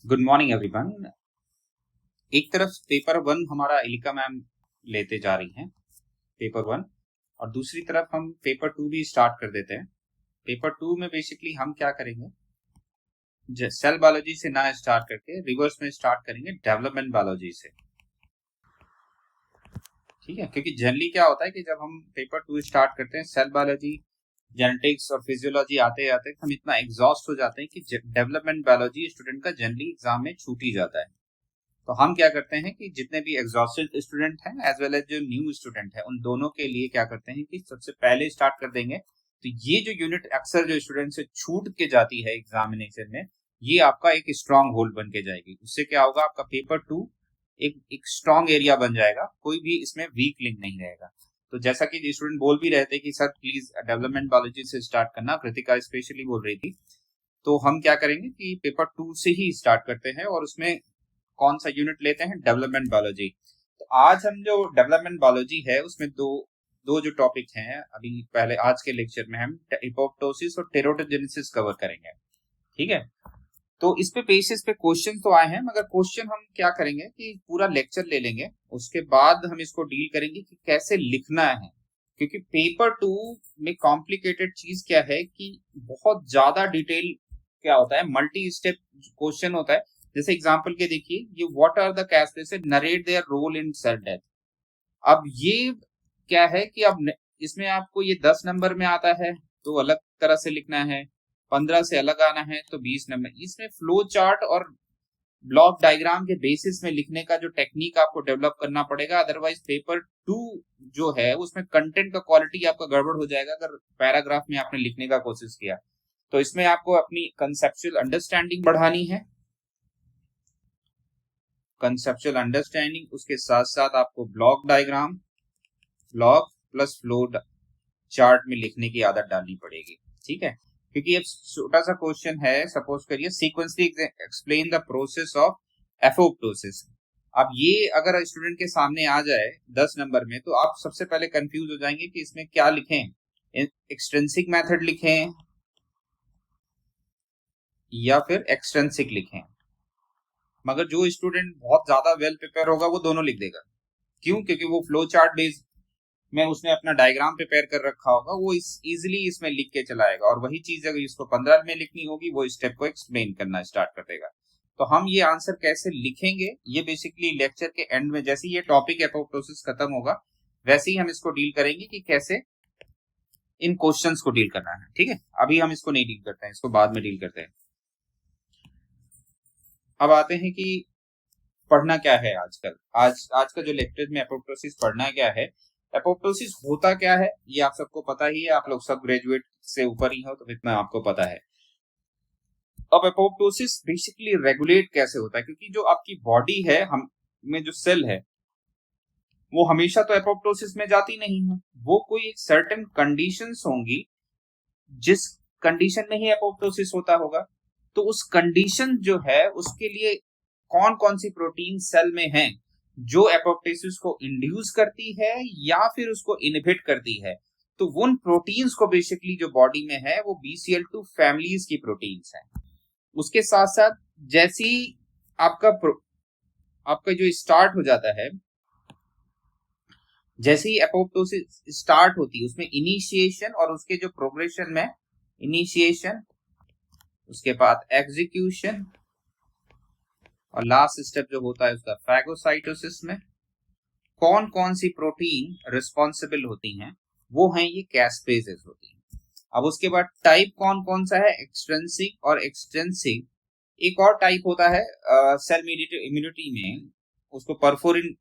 Good morning everyone. एक तरफ paper one हमारा एलिका मैम लेते जा रही हैं, पेपर वन, और दूसरी तरफ हम पेपर टू भी स्टार्ट कर देते हैं। पेपर टू में बेसिकली हम क्या करेंगे, सेल बायोलॉजी से ना स्टार्ट करके रिवर्स में स्टार्ट करेंगे डेवलपमेंट बायोलॉजी से। ठीक है, क्योंकि जनरली क्या होता है कि जब हम पेपर टू स्टार्ट करते हैं सेल बायोलॉजी, जेनेटिक्स और फिजियोलॉजी आते आते हम इतना एग्जॉस्ट हो जाते हैं कि डेवलपमेंट बायोलॉजी स्टूडेंट का जनरली एग्जाम में छूट ही जाता है। तो हम क्या करते हैं कि जितने भी एग्जॉस्टेड स्टूडेंट हैं एज वेल एज जो न्यू स्टूडेंट है उन दोनों के लिए क्या करते हैं कि सबसे पहले स्टार्ट कर देंगे। तो ये जो यूनिट अक्सर जो स्टूडेंट से छूट के जाती है एग्जामिनेशन में, ये आपका एक स्ट्रांग होल्ड बन के जाएगी। उससे क्या होगा, आपका पेपर टू एक स्ट्रांग एरिया बन जाएगा, कोई भी इसमें वीक लिंक नहीं रहेगा। तो जैसा कि स्टूडेंट बोल भी रहे थे कि सर प्लीज डेवलपमेंट बायोलॉजी से स्टार्ट करना, कृतिका स्पेशली बोल रही थी, तो हम क्या करेंगे कि पेपर टू से ही स्टार्ट करते हैं और उसमें कौन सा यूनिट लेते हैं, डेवलपमेंट बायोलॉजी। तो आज हम जो डेवलपमेंट बायोलॉजी है उसमें दो दो जो टॉपिक हैं, अभी पहले आज के लेक्चर में हम एपोप्टोसिस और टेरोटोजेनेसिस कवर करेंगे। ठीक है, तो इस पे बेसिस पे क्वेश्चन तो आए हैं, मगर क्वेश्चन हम क्या करेंगे कि पूरा लेक्चर ले लेंगे, उसके बाद हम इसको डील करेंगे कि कैसे लिखना है। क्योंकि पेपर टू में कॉम्प्लिकेटेड चीज क्या है कि बहुत ज्यादा डिटेल क्या होता है, मल्टी स्टेप क्वेश्चन होता है। जैसे एग्जांपल के देखिए, ये what are the characteristics narrate their role in cell death. अब ये क्या है कि अब इसमें आपको ये 10 नंबर में आता है तो अलग तरह से लिखना है, 15 से अलग आना है तो 20 नंबर। इसमें फ्लो चार्ट और ब्लॉक डायग्राम के बेसिस में लिखने का जो टेक्निक आपको डेवलप करना पड़ेगा, अदरवाइज पेपर टू जो है उसमें कंटेंट का क्वालिटी आपका गड़बड़ हो जाएगा अगर पैराग्राफ में आपने लिखने का कोशिश किया। तो इसमें आपको अपनी कंसेप्चुअल अंडरस्टैंडिंग बढ़ानी है, कंसेप्चुअल अंडरस्टैंडिंग, उसके साथ साथ आपको block diagram, block plus flow chart में लिखने की आदत डालनी पड़ेगी। ठीक है, क्योंकि अब छोटा सा क्वेश्चन है, सपोज करिए sequentially explain the process of apoptosis. अब ये अगर स्टूडेंट के सामने आ जाए 10 नंबर में तो आप सबसे पहले कंफ्यूज हो जाएंगे कि इसमें क्या लिखें, एक्सट्रिंसिक मेथड लिखें या फिर एक्सट्रिंसिक लिखें। मगर जो स्टूडेंट बहुत ज्यादा वेल प्रिपेयर होगा वो दोनों लिख देगा। क्यों? क्योंकि वो फ्लो चार्ट बेस्ड में उसने अपना डायग्राम प्रिपेयर कर रखा होगा, वो इजीली इसमें लिख के चलाएगा, और वही चीज अगर इसको 15 में लिखनी होगी वो स्टेप को एक्सप्लेन करना स्टार्ट कर देगा। तो हम ये आंसर कैसे लिखेंगे, ये बेसिकली लेक्चर के एंड में, जैसे ये टॉपिक एपोप्टोसिस खत्म होगा वैसे ही हम इसको डील करेंगे कि कैसे इन क्वेश्चंस को डील करना है। ठीक है, अभी हम इसको नहीं डील करते हैं, इसको बाद में डील करते हैं। अब आते हैं कि पढ़ना क्या है आजकल। आज का जो लेक्चर में एपोप्टोसिस पढ़ना क्या है, एपोप्टोसिस होता क्या है ये आप सबको पता ही है, आप लोग सब ग्रेजुएट से ऊपर ही हो तो इतना आपको पता है। अब एपोप्टोसिस बेसिकली रेगुलेट कैसे होता है, क्योंकि जो आपकी बॉडी है, हम में जो सेल है वो हमेशा तो एपोप्टोसिस में जाती नहीं है, वो कोई एक सर्टेन कंडीशंस होंगी जिस कंडीशन में ही एपोप्टोसिस होता होगा। तो उस कंडीशन जो है उसके लिए कौन कौन सी प्रोटीन सेल में है जो एपोप्टोसिस को इंड्यूस करती है या फिर उसको इनहिबिट करती है। तो उन प्रोटीन्स को बेसिकली जो बॉडी में है वो BCL2 फैमिलीज की प्रोटीन्स हैं। उसके साथ साथ जैसी आपका आपका जो स्टार्ट हो जाता है, जैसे ही एपोप्टोसिस स्टार्ट होती है उसमें इनिशिएशन और उसके जो प्रोग्रेशन में इनिशिएशन, उसके बाद एग्जीक्यूशन और लास्ट स्टेप जो होता है उसका फैगोसाइटोसिस में कौन कौन सी प्रोटीन रिस्पॉन्सिबल होती हैं, वो हैं ये कैस्पेजेस होती हैं। अब उसके बाद टाइप कौन कौन सा है, एक्सट्रिंसिक और एक्सटेंसिव। एक और टाइप होता है सेल मीडिएटेड इम्यूनिटी में, उसको परफोरिन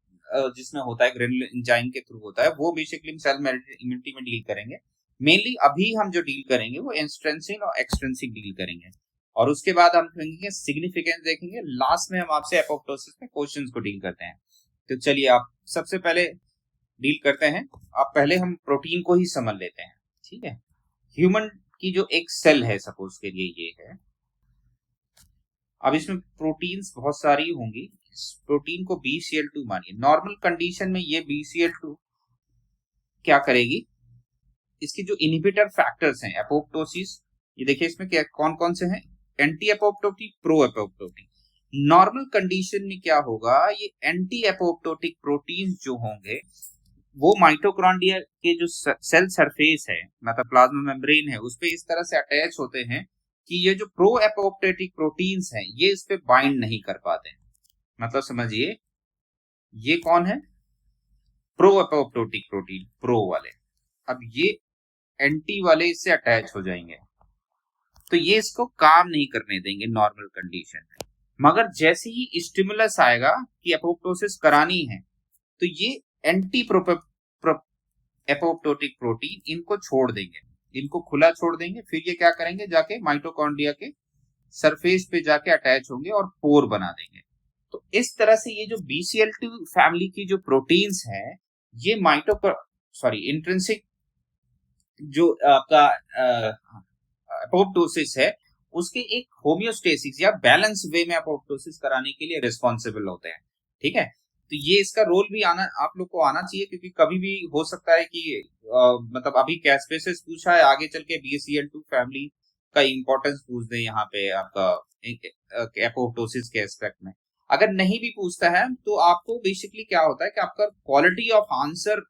जिसमें होता है ग्रेनुलर एंजाइम के थ्रू होता है, वो बेसिकली हम सेल मीडिएटेड इम्यूनिटी में डील करेंगे। मेनली अभी हम जो डील करेंगे वो एक्सट्रिंसिक और एक्सटेंसिक डील करेंगे, और उसके बाद हम देखेंगे सिग्निफिकेंस देखेंगे, लास्ट में हम आपसे एपोप्टोसिस में क्वेश्चंस को डील करते हैं। तो चलिए आप सबसे पहले डील करते हैं। आप पहले हम प्रोटीन को ही समझ लेते हैं। ठीक है, ह्यूमन की जो एक सेल है सपोज के लिए ये है, अब इसमें प्रोटीन्स बहुत सारी होंगी, इस प्रोटीन को BCL2 मानिए। नॉर्मल कंडीशन में ये BCL2 क्या करेगी, इसके जो इनहिबिटर फैक्टर्स हैं एपोप्टोसिस, ये देखिए इसमें क्या कौन कौन से हैं, anti apoptotic, pro apoptotic. Normal condition में क्या होगा, ये एंटी एपोप्टोटिक प्रोटीन्स जो होंगे वो माइटोकॉन्ड्रिया के जो सेल सरफेस है, मतलब प्लाज्मा मेम्ब्रेन है, उस पे इस तरह से अटैच होते हैं कि ये जो प्रो एपोप्टोटिक प्रोटीन्स हैं ये इस पे बाइंड नहीं कर पाते हैं। मतलब समझिए, ये कौन है, प्रो एपोप्टोटिक प्रोटीन, प्रो वाले। अब ये एंटी वाले इससे अटैच हो जाएंगे, तो ये इसको काम नहीं करने देंगे नॉर्मल कंडीशन में। मगर जैसे ही स्टिमुलस आएगा कि एपोप्टोसिस करानी है, तो ये एंटी एपोप्टोटिक प्रोटीन इनको छोड़ देंगे, इनको खुला छोड़ देंगे। फिर ये क्या करेंगे, जाके माइटोकॉन्ड्रिया के सरफेस पे जाके अटैच होंगे और पोर बना देंगे। तो इस तरह से ये जो BCL2 फैमिली की जो प्रोटीन्स हैं, ये इंट्रिंसिक जो आपका एपोप्टोसिस है उसके एक होमियोस्टेसिस या बैलेंस वे में एपोप्टोसिस कराने के लिए रिस्पॉन्सिबल होते हैं। ठीक है, तो ये इसका रोल भी आना आप लोग को आना चाहिए, क्योंकि कभी भी हो सकता है कि मतलब अभी कैस्पेसिस पूछा है, आगे चल के BCL2 फैमिली का इंपॉर्टेंस पूछ दे यहाँ पे आपका एपोप्टोसिस के एस्पेक्ट में। अगर नहीं भी पूछता है तो आपको बेसिकली क्या होता है कि आपका क्वालिटी ऑफ आंसर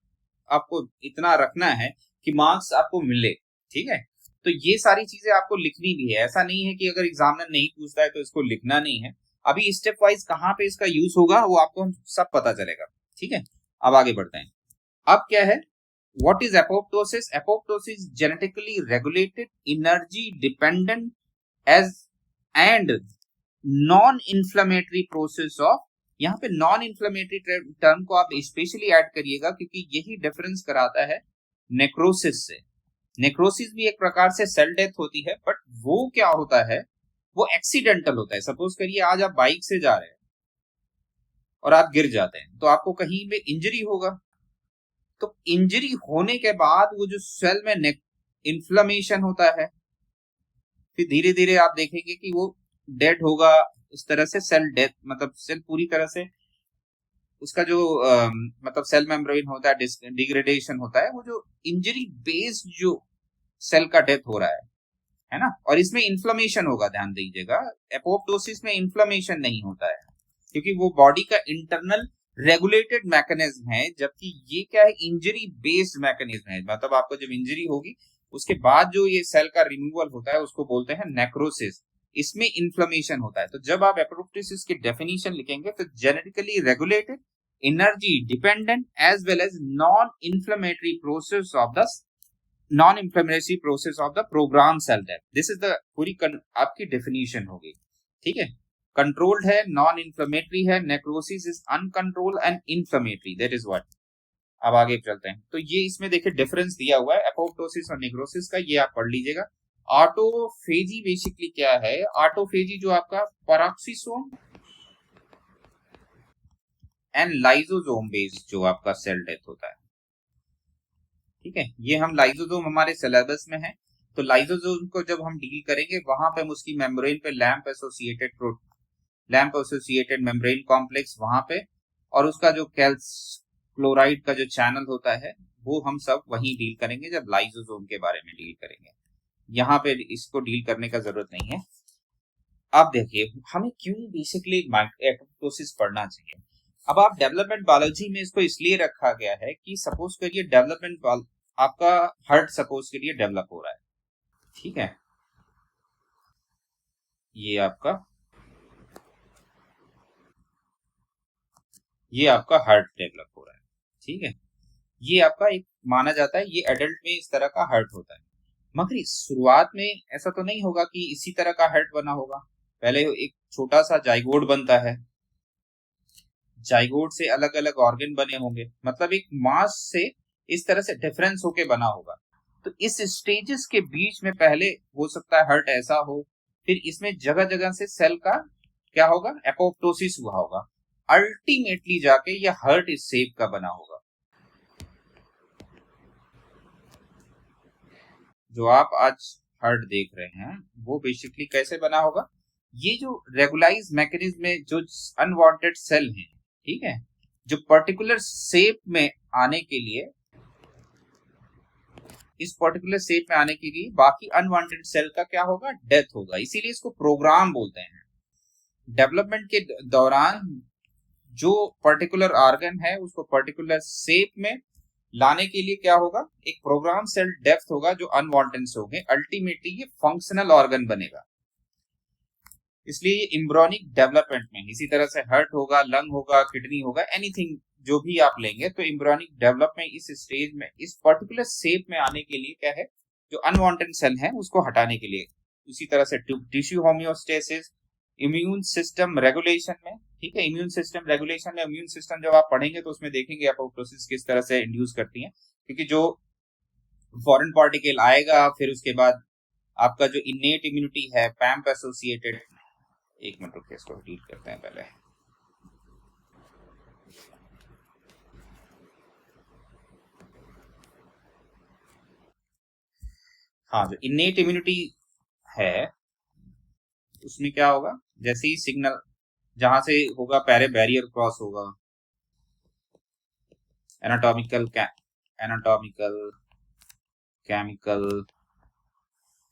आपको इतना रखना है कि मार्क्स आपको मिले। ठीक है, तो ये सारी चीजें आपको लिखनी भी है, ऐसा नहीं है कि अगर एग्जामिनर नहीं पूछता है तो इसको लिखना नहीं है। अभी स्टेप वाइज कहाँ पे इसका यूज होगा वो आपको सब पता चलेगा। ठीक है, अब आगे बढ़ते हैं। अब क्या है, what is apoptosis? Apoptosis genetically regulated energy dependent as and non inflammatory process of, यहाँ पे नॉन इन्फ्लेमेटरी टर्म को आप स्पेशली ऐड करिएगा, क्योंकि यही डिफरेंस कराता है नेक्रोसिस से। नेक्रोसिस भी एक प्रकार से सेल डेथ होती है, बट वो क्या होता है, वो एक्सीडेंटल होता है। सपोज करिए आज आप बाइक से जा रहे हैं और आप गिर जाते हैं, तो आपको कहीं पे इंजरी होगा। तो इंजरी होने के बाद वो जो सेल में इन्फ्लेमेशन होता है, फिर धीरे धीरे आप देखेंगे कि वो डेड होगा। इस तरह से सेल डेथ, मतलब सेल पूरी तरह से उसका जो मतलब सेल मेम्ब्रेन होता है, डिग्रेडेशन होता है, वो जो इंजरी बेस्ड जो सेल का डेथ हो रहा है ना। और इसमें इन्फ्लेमेशन होगा, ध्यान दीजिएगा। एपोप्टोसिस में इन्फ्लेमेशन नहीं होता है, क्योंकि वो बॉडी का इंटरनल रेगुलेटेड मैकेनिज्म है, जबकि ये क्या है, इंजरी बेस्ड मैकेनिज्म है। मतलब आपको जब इंजरी होगी उसके बाद जो ये सेल का रिमूवल होता है उसको बोलते हैं नेक्रोसिस। इसमें इन्फ्लेमेशन होता है। तो जब आप एपोप्टोसिस की डेफिनेशन लिखेंगे तो genetically regulated energy dependent as well as non inflammatory process of the program cell death. This is the पूरी आपकी डेफिनेशन होगी। ठीक है, कंट्रोल्ड है, नॉन इन्फ्लेमेटरी है, necrosis is uncontrolled and inflammatory, that is what. अब आगे चलते हैं। तो ये इसमें देखिए डिफरेंस दिया हुआ है एपोप्टोसिस और नेक्रोसिस का, ये आप पढ़ लीजिएगा। ऑटोफेजी बेसिकली क्या है, ऑटोफेजी जो आपका पैराक्सिसोम एंड लाइसोसोम बेस्ड जो आपका सेल डेथ होता है। ठीक है, ये हम लाइसोसोम हमारे सिलेबस में है, तो लाइसोसोम को जब हम डील करेंगे वहां पे हम उसकी मेम्ब्रेन पे लैंप एसोसिएटेड मेम्ब्रेन कॉम्प्लेक्स वहां पे, और उसका जो क्लोराइड का जो चैनल होता है वो हम सब वहीं डील करेंगे जब लाइसोसोम के बारे में डील करेंगे। यहाँ पे इसको डील करने का जरूरत नहीं है। अब देखिए हमें क्यों बेसिकली एपोप्टोसिस पढ़ना चाहिए। अब आप डेवलपमेंट बायोलॉजी में इसको इसलिए रखा गया है कि सपोज करिए डेवलपमेंट आपका हार्ट सपोज करिए डेवलप हो रहा है। ठीक है, ये आपका हार्ट डेवलप हो रहा है। ठीक है, ये आपका एक माना जाता है, ये एडल्ट में इस तरह का हार्ट होता है। मगर शुरुआत में ऐसा तो नहीं होगा कि इसी तरह का हार्ट बना होगा। पहले एक छोटा सा जाइगोट बनता है, जाइगोट से अलग अलग ऑर्गन बने होंगे, मतलब एक मास से इस तरह से डिफरेंस होके बना होगा। तो इस स्टेजेस के बीच में पहले हो सकता है हार्ट ऐसा हो, फिर इसमें जगह जगह से सेल का क्या होगा, एपोप्टोसिस हुआ होगा, अल्टीमेटली जाके ये हार्ट इस शेप का बना होगा। जो आप आज हार्ट देख रहे हैं वो बेसिकली कैसे बना होगा, ये जो रेगुलाइज मैकेनिज्म में जो अनवांटेड सेल हैं, ठीक है, जो पर्टिकुलर शेप में आने के लिए, इस पर्टिकुलर शेप में आने के लिए बाकी अनवांटेड सेल का क्या होगा, डेथ होगा। इसीलिए इसको प्रोग्राम बोलते हैं। डेवलपमेंट के दौरान जो पर्टिकुलर ऑर्गन है उसको पर्टिकुलर शेप में लाने के लिए क्या होगा, एक प्रोग्राम सेल डेप्थ होगा जो अनवांटेड होंगे, अल्टीमेटली ये फंक्शनल ऑर्गन बनेगा। इसलिए ये एम्ब्रियोनिक डेवलपमेंट में इसी तरह से हार्ट होगा, लंग होगा, किडनी होगा, एनीथिंग जो भी आप लेंगे, तो एम्ब्रियोनिक डेवलपमेंट इस स्टेज में इस पर्टिकुलर शेप में आने के लिए क्या है, जो अनवांटेड सेल है उसको हटाने के लिए। इसी तरह से tissue homeostasis, immune system regulation में, ठीक है, इम्यून सिस्टम रेगुलेशन में इम्यून सिस्टम जब आप पढ़ेंगे तो उसमें देखेंगे एपोप्टोसिस किस तरह से इंड्यूस करती है, क्योंकि जो फॉरेन पार्टिकल आएगा फिर उसके बाद आपका जो इनेट इम्यूनिटी है पैम्प एसोसिएटेड, एक मिनट रुकिए इसको डिलीट करते हैं पहले। हाँ, जो इनेट इम्यूनिटी है उसमें क्या होगा, जैसे ही सिग्नल जहां से होगा पहले बैरियर क्रॉस होगा, anatomical chemical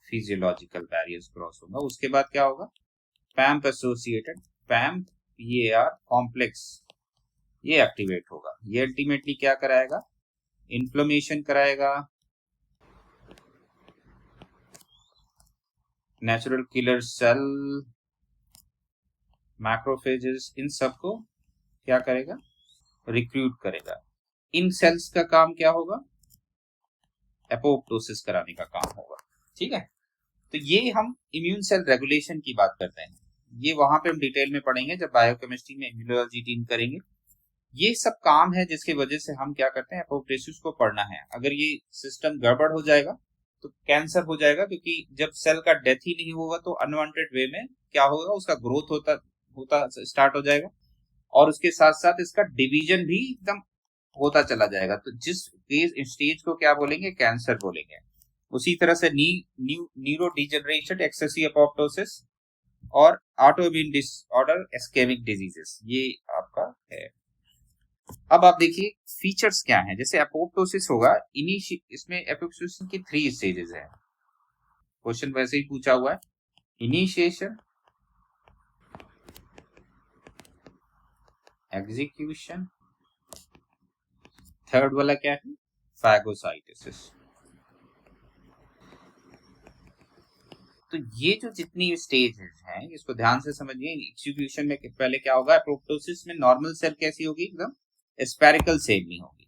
physiological barriers cross होगा, उसके बाद क्या होगा, पैम्प एसोसिएटेड पैम्प पीएआर कॉम्प्लेक्स ये एक्टिवेट होगा। ये अल्टीमेटली क्या कराएगा, इन्फ्लेमेशन कराएगा, नेचुरल किलर सेल, मैक्रोफेजेस, इन सबको क्या करेगा, रिक्रूट करेगा। इन सेल्स का काम क्या होगा, एपोप्टोसिस कराने का काम होगा। ठीक है, तो ये हम इम्यून सेल रेगुलेशन की बात करते हैं, ये वहां पे हम डिटेल में पढ़ेंगे जब बायोकेमिस्ट्री में इम्यूनोलॉजी डील करेंगे। ये सब काम है जिसकी वजह से हम क्या करते हैं, एपोप्टोसिस को पढ़ना है। अगर ये सिस्टम गड़बड़ हो जाएगा तो कैंसर हो जाएगा, क्योंकि जब सेल का डेथ ही नहीं होगा तो अनवांटेड वे में क्या होगा, उसका ग्रोथ होता होता स्टार्ट हो जाएगा, और उसके साथ साथ इसका डिवीजन भी एकदम होता चला जाएगा। तो जिस स्टेज को क्या बोलेंगे, कैंसर बोलेंगे। उसी तरह से न्यूरो डिजनरेशन, एक्सेसिव एपोप्टोसिस और ऑटोइम्यून डिसऑर्डर, इस्केमिक डिजीजेस, ये आपका है। अब आप देखिए फीचर्स क्या हैं, जैसे एपोप्टोसिस होगा, इसमें एपोप्टोसिस की 3 स्टेजेस हैं, क्वेश्चन वैसे ही पूछा हुआ है, इनिशिएशन, एग्जीक्यूशन, थर्ड वाला क्या है, फैगोसाइटोसिस। तो ये जो जितनी स्टेज हैं इसको ध्यान से समझिए। एग्जीक्यूशन में पहले क्या होगा, एपोप्टोसिस में नॉर्मल सेल कैसी होगी, एकदम स्फेरिकल सेल नहीं होगी।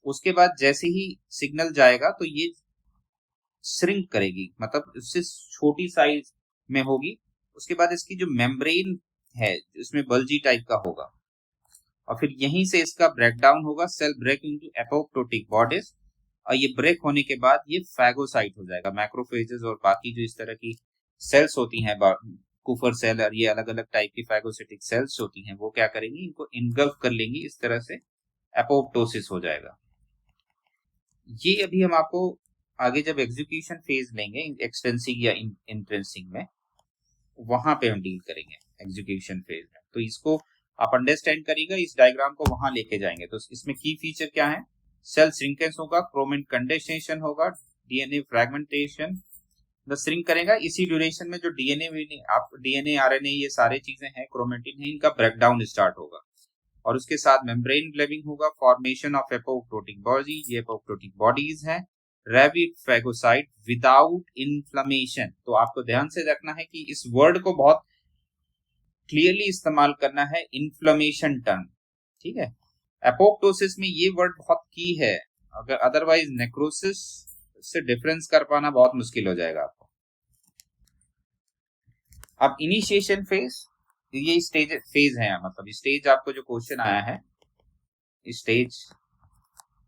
उसके बाद जैसे ही सिग्नल जाएगा तो ये श्रिंक करेगी, मतलब उससे छोटी साइज में होगी। उसके बाद इसकी जो मेम्ब्रेन है इसमें बल्जी टाइप का होगा, और फिर यहीं से इसका ब्रेकडाउन होगा, cell break into apoptotic bodies, और ये ब्रेक होने के बाद ये फैगोसाइट हो जाएगा। मैक्रोफेजेस और बाकी जो इस तरह की सेल्स होती हैं, कुफर सेल और ये अलग अलग टाइप की फैगोसिटिक सेल्स होती हैं, वो क्या करेंगी, इनको इनगल्फ कर लेंगी, इस तरह से एपोप्टोसिस हो जाएगा। ये अभी हम आपको आगे जब एग्जीक्यूशन फेज लेंगे एक्सटेंसिव या इंट्रेंसिव में, वहां पे हम डील करेंगे एग्जीक्यूशन फेज में। तो इसको आप अंडरस्टैंड करिएगा, इस डायग्राम को वहां लेके जाएंगे। तो इसमें की फीचर क्या है, सेल श्रिंकेंस होगा, क्रोमेटिन कंडेंसेशन होगा, डीएनए फ्रैगमेंटेशन द श्रिंक करेगा। इसी ड्यूरेशन में जो डीएनए आरएनए ये सारे चीजें हैं, क्रोमेटिन है, इनका ब्रेकडाउन स्टार्ट होगा, और उसके साथ मेम्ब्रेन ब्लेबिंग होगा, फॉर्मेशन ऑफ एपोप्टोटिक बॉडी, ये एपोप्टोटिक बॉडीज हैं, रैबिड फैगोसाइट विदाउट इन्फ्लेमेशन। तो आपको ध्यान से रखना है कि इस वर्ड को बहुत क्लियरली इस्तेमाल करना है, इन्फ्लेमेशन टर्म, ठीक है। एपोप्टोसिस में ये वर्ड बहुत की है, अगर अदरवाइज नेक्रोसिस से डिफरेंस कर पाना बहुत मुश्किल हो जाएगा आपको। अब इनिशिएशन फेज, ये स्टेज फेज है, मतलब स्टेज आपको जो क्वेश्चन आया है, stage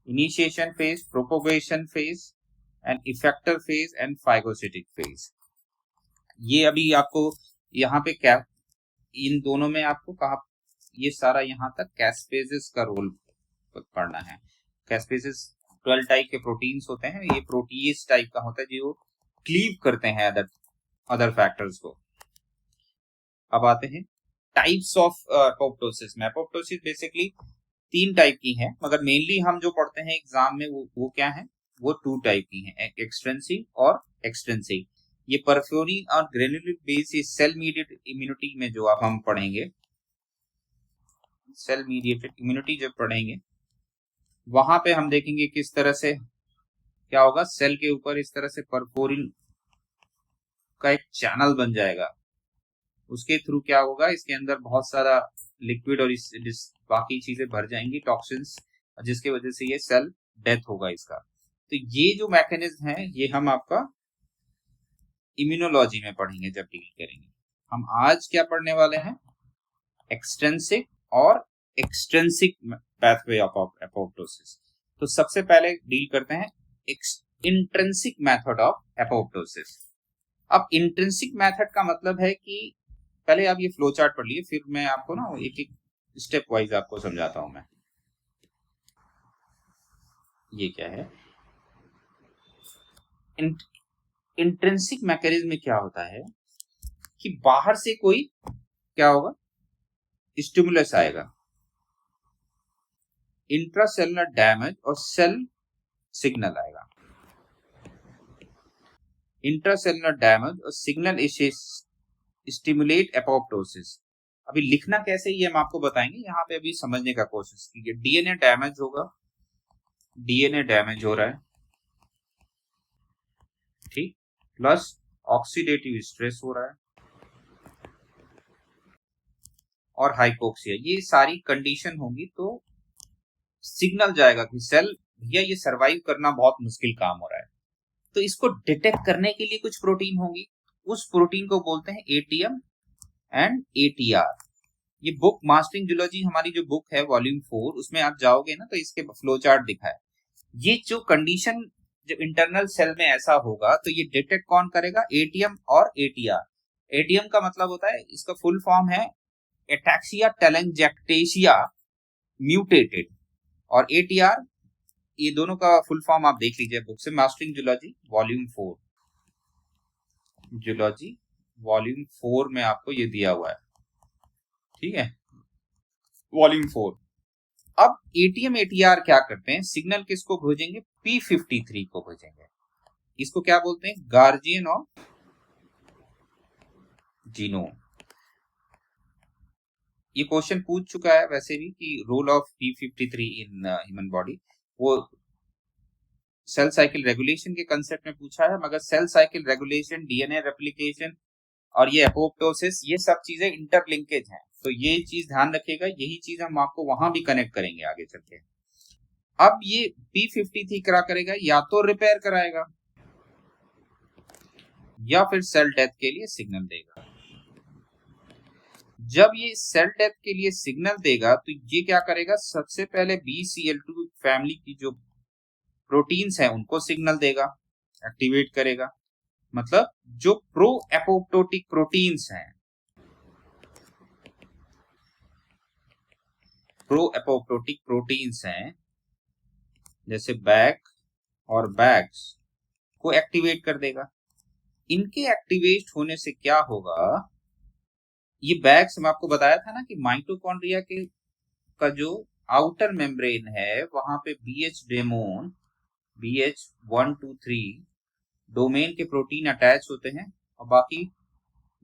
initiation phase, propagation phase and effector phase and phagocytic phase. ये अभी आपको यहाँ पे क्या, इन दोनों में आपको कहा, ये सारा यहाँ तक कैस्पेजेस का रोल पढ़ना है। कैस्पेजेस 12 टाइप के प्रोटीन्स होते हैं, ये प्रोटीज टाइप का होता है जो क्लीव करते हैं अदर फैक्टर्स को। अब आते हैं टाइप्स ऑफ एपोप्टोसिस में। एपोप्टोसिस बेसिकली 3 टाइप की है, मगर मेनली हम जो पढ़ते हैं एग्जाम में वो क्या है, वो 2 टाइप की है, एक्सटेंसिव और एक्सटेंसिव। ये परफ्यूरिन और ग्रेनुलर बेस ये सेल मीडिएटेड इम्यूनिटी में जो अब हम पढ़ेंगे, सेल मीडिएटेड इम्यूनिटी जब पढ़ेंगे वहां पे हम देखेंगे किस तरह से क्या होगा, सेल के ऊपर इस तरह से परफोरिन का एक चैनल बन जाएगा, उसके थ्रू क्या होगा, इसके अंदर बहुत सारा लिक्विड और इस बाकी चीजें भर जाएंगी, टॉक्सिन्स, जिसकी वजह से ये सेल डेथ होगा इसका। तो ये जो मैकेनिज्म है ये हम आपका इम्यूनोलॉजी में पढ़ेंगे जब डील करेंगे। हम आज क्या पढ़ने वाले हैं, एक्सट्रिंसिक और एक्सट्रिंसिक पाथवे ऑफ एपोप्टोसिस। तो सबसे पहले डील करते हैं इंट्रिंसिक मेथड ऑफ एपोप्टोसिस। अब इंट्रिंसिक मेथड का मतलब है कि पहले आप ये फ्लो चार्ट पढ़ लिए, फिर मैं आपको ना एक एक स्टेप वाइज आपको समझाता हूं मैं। ये क्या है, इंट्रिंसिक मैकेनिज्म में क्या होता है कि बाहर से कोई क्या होगा, स्टिमुलस आएगा, इंट्रासेलुलर डैमेज और सेल सिग्नल आएगा, इंट्रासेलुलर डैमेज और सिग्नल स्टिमुलेट एपोप्टोसिस। अभी लिखना कैसे ये हम आपको बताएंगे, यहाँ पे अभी समझने का कोशिश कीजिए। डीएनए डैमेज होगा, डीएनए डैमेज हो रहा है, ठीक, प्लस ऑक्सीडेटिव स्ट्रेस हो रहा है और हाइपोक्सिया, ये सारी कंडीशन होगी तो सिग्नल जाएगा कि सेल भैया ये सरवाइव करना बहुत मुश्किल काम हो रहा है। तो इसको डिटेक्ट करने के लिए कुछ प्रोटीन होंगी, उस प्रोटीन को बोलते हैं एटीएम एंड एटीआर। ये बुक मास्टरिंग जूलॉजी हमारी जो बुक है वॉल्यूम 4, उसमें आप जाओगे ना तो इसके फ्लो चार्ट दिखा है। ये जो कंडीशन जब इंटरनल सेल में ऐसा होगा तो ये डिटेक्ट कौन करेगा, एटीएम और एटीआर। एटीएम का मतलब होता है, इसका फुल फॉर्म है एटैक्सिया टेलेंजेक्टेशिया म्यूटेटेड, और एटीआर, ये दोनों का फुल फॉर्म आप देख लीजिए बुक से, mastering zoology volume 4, zoology volume 4 में आपको ये दिया हुआ है, ठीक है, वॉल्यूम 4। अब एटीएम एटीआर क्या करते हैं, सिग्नल किसको भेजेंगे, P53 को भेजेंगे। इसको क्या बोलते हैं, गार्जियन ऑफ जीनोम। ये क्वेश्चन पूछ चुका है वैसे भी कि role of P53 in human body, वो सेल साइकिल रेगुलेशन के कंसेप्ट में पूछा है, मगर cell cycle regulation, DNA replication और ये एपोप्टोसिस, ये सब चीजें इंटरलिंकेज हैं, तो ये चीज ध्यान रखिएगा, यही चीज हम आपको वहां भी कनेक्ट करेंगे आगे चल के। अब ये P53 क्या करेगा, या तो रिपेयर कराएगा या फिर सेल डेथ के लिए सिग्नल देगा। जब ये सेल डेथ के लिए सिग्नल देगा तो ये क्या करेगा, सबसे पहले BCL2 फैमिली की जो प्रोटीन्स हैं उनको सिग्नल देगा, एक्टिवेट करेगा। मतलब जो प्रो एपोप्टोटिक प्रोटीन्स हैं, प्रो एपोप्टोटिक प्रोटीन्स हैं जैसे बैक और बैक्स को एक्टिवेट कर देगा। इनके एक्टिवेट होने से क्या होगा, ये बैक्स मैं आपको बताया था ना कि माइटोकॉन्ड्रिया के का जो आउटर मेम्ब्रेन है वहां पे BH डेमोन, BH123 डोमेन के प्रोटीन अटैच होते हैं, और बाकी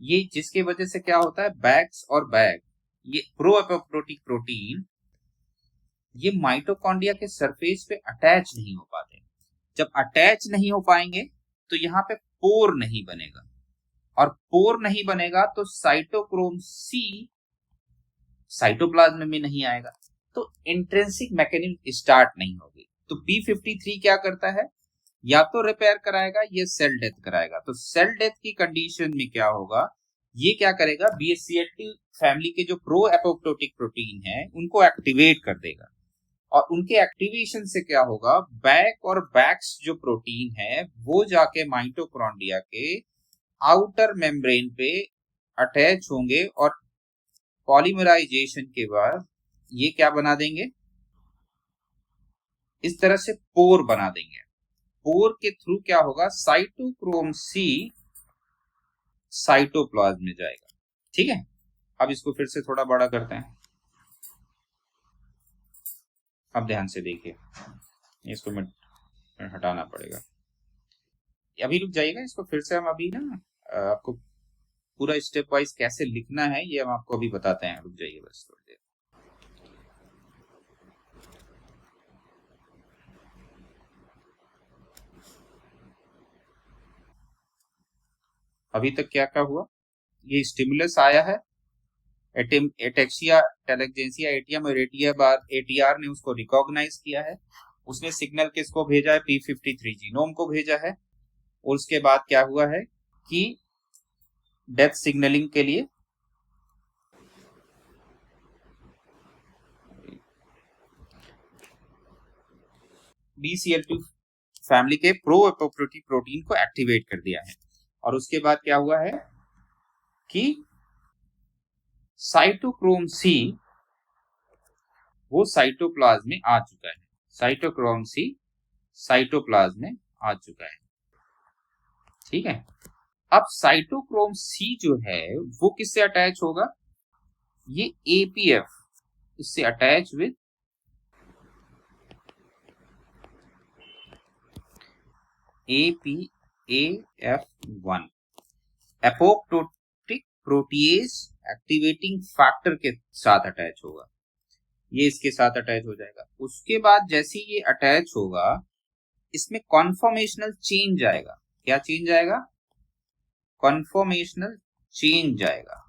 ये जिसके वजह से क्या होता है, बैक्स और बैक, ये प्रो एपोप्टोटिक प्रोटीन ये माइटोकॉन्ड्रिया के सरफेस पे अटैच नहीं हो पाते। जब अटैच नहीं हो पाएंगे तो यहाँ पे पोर नहीं बनेगा, और पोर नहीं बनेगा तो साइटोक्रोम C साइटोप्लाज्म में नहीं आएगा, तो इंट्रिंसिक मैकेनिज्म स्टार्ट नहीं होगी। तो P53 क्या करता है, या तो रिपेयर कराएगा या सेल डेथ कराएगा। तो सेल डेथ की कंडीशन में क्या होगा, ये क्या करेगा, BCL2 फैमिली के जो प्रो एपोप्टोटिक प्रोटीन है उनको एक्टिवेट कर देगा, और उनके एक्टिवेशन से क्या होगा, बैक और बैक्स जो प्रोटीन है वो जाके माइटोकॉन्ड्रिया के आउटर मेम्ब्रेन पे अटैच होंगे, और पॉलीमराइजेशन के बाद ये क्या बना देंगे, इस तरह से पोर बना देंगे। पोर के थ्रू क्या होगा, साइटोक्रोम C साइटोप्लाज्म में जाएगा, ठीक है। अब इसको फिर से थोड़ा बड़ा करते हैं, अब ध्यान से देखिए, इसको मैं हटाना पड़ेगा। अभी रुक जाइएगा, इसको फिर से हम अभी ना आपको पूरा स्टेप वाइज कैसे लिखना है ये हम आपको अभी बताते हैं। रुक जाइए बस थोड़ी देर। अभी तक क्या क्या हुआ, ये स्टिमुलस आया है, एटेक्सिया, टेलेक्जेंसिया, एटीएम और एटीआर ने उसको रिकॉग्नाइज किया है। उसने सिग्नल किसको भेजा है, P53 जीनोम को भेजा है। और उसके बाद क्या हुआ है कि डेथ सिग्नलिंग के लिए BCL2 फैमिली के प्रो एपोप्टोटिक प्रोटीन को एक्टिवेट कर दिया है। और उसके बाद क्या हुआ है कि साइटोक्रोम सी वो साइटोप्लाज्म में आ चुका है। साइटोक्रोम सी साइटोप्लाज्म में आ चुका है। ठीक है, अब साइटोक्रोम सी जो है वो किससे अटैच होगा, ये APF इससे attach with APAF1 apoptotic protease activating factor के साथ अटैच होगा। ये इसके साथ अटैच हो जाएगा। उसके बाद जैसे ये अटैच होगा इसमें कॉन्फॉर्मेशनल चेंज आएगा। क्या चेंज आएगा, कॉन्फॉर्मेशनल चेंज आएगा।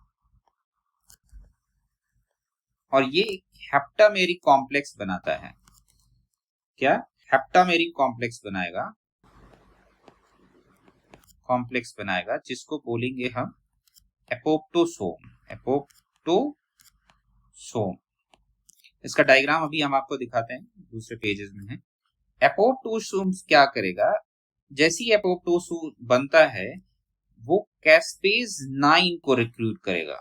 और ये हेप्टामेरिक कॉम्प्लेक्स बनाता है। क्या, हेप्टामेरिक कॉम्प्लेक्स बनाएगा जिसको बोलेंगे हम एपोप्टोसोम। एपोप्टोसोम, इसका डायग्राम अभी हम आपको दिखाते हैं, दूसरे पेजेस में है। एपोप्टोसोम क्या करेगा, जैसे ही एपोप्टोसोम बनता है वो कैस्पेज 9 को रिक्रूट करेगा।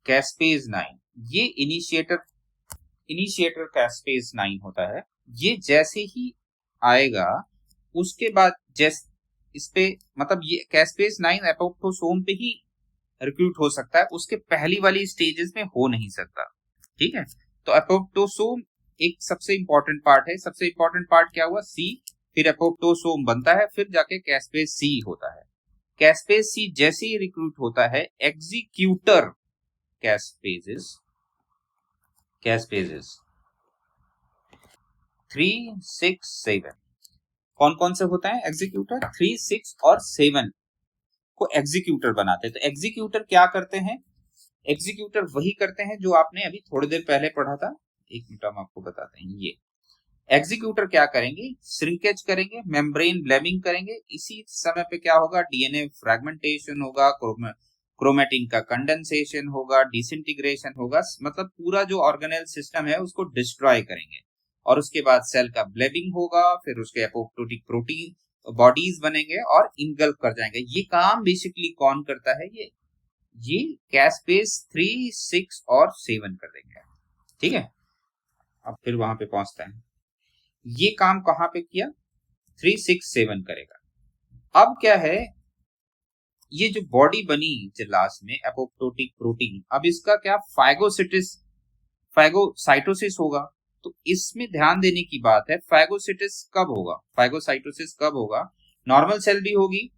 कैस्पेज 9 ये इनिशिएटर कैस्पेज 9 होता है। ये जैसे ही आएगा उसके बाद इस पे मतलब ये कैस्पेज 9 एपोप्टोसोम पे ही रिक्रूट हो सकता है, उसके पहली वाली स्टेजेस में हो नहीं सकता। ठीक है, तो एपोप्टोसोम एक सबसे इंपॉर्टेंट पार्ट है। सबसे इंपॉर्टेंट पार्ट क्या हुआ, सी, फिर एपोप्टोसोम बनता है, फिर जाके कैस्पेज सी होता है। कैस्पेज सी जैसे ही रिक्रूट होता है एग्जीक्यूटर कैस्पेजेस 3, 6, 7 कौन कौन से होता है एग्जीक्यूटर, 3, 6 और 7 को एग्जीक्यूटर बनाते हैं। तो एग्जीक्यूटर क्या करते हैं, एग्जीक्यूटर वही करते हैं जो आपने अभी थोड़ी देर पहले पढ़ा था। एक मिनट हम आपको बताते हैं। ये एग्जीक्यूटर क्या करेंगे, श्रिंकेज करेंगे, मेम्ब्रेन ब्लेमिंग करेंगे। इसी समय पे क्या होगा, डीएनए फ्रेगमेंटेशन होगा, क्रोमेटिन का कंडेंसेशन होगा, डिसइंटीग्रेशन होगा, मतलब पूरा जो ऑर्गेनेल सिस्टम है उसको डिस्ट्रॉय करेंगे। और उसके बाद सेल का ब्लेबिंग होगा, फिर उसके एपोप्टोटिक प्रोटीन बॉडीज बनेंगे और इनगल्फ कर जाएंगे। ये काम बेसिकली कौन करता है, ये कैस्पेज 3, 6 और 7 कर देंगे। ठीक है, अब फिर वहां पे पहुंचते हैं। ये काम कहां पे किया, 3, 6, 7 करेगा। अब क्या है, ये जो बॉडी बनी लास्ट में एपोप्टोटिक प्रोटीन, अब इसका क्या फैगोसाइटोसिस होगा। तो इसमें ध्यान देने की बात है, फैगोसाइटोसिस कब होगा, नॉर्मल सेल भी होगी,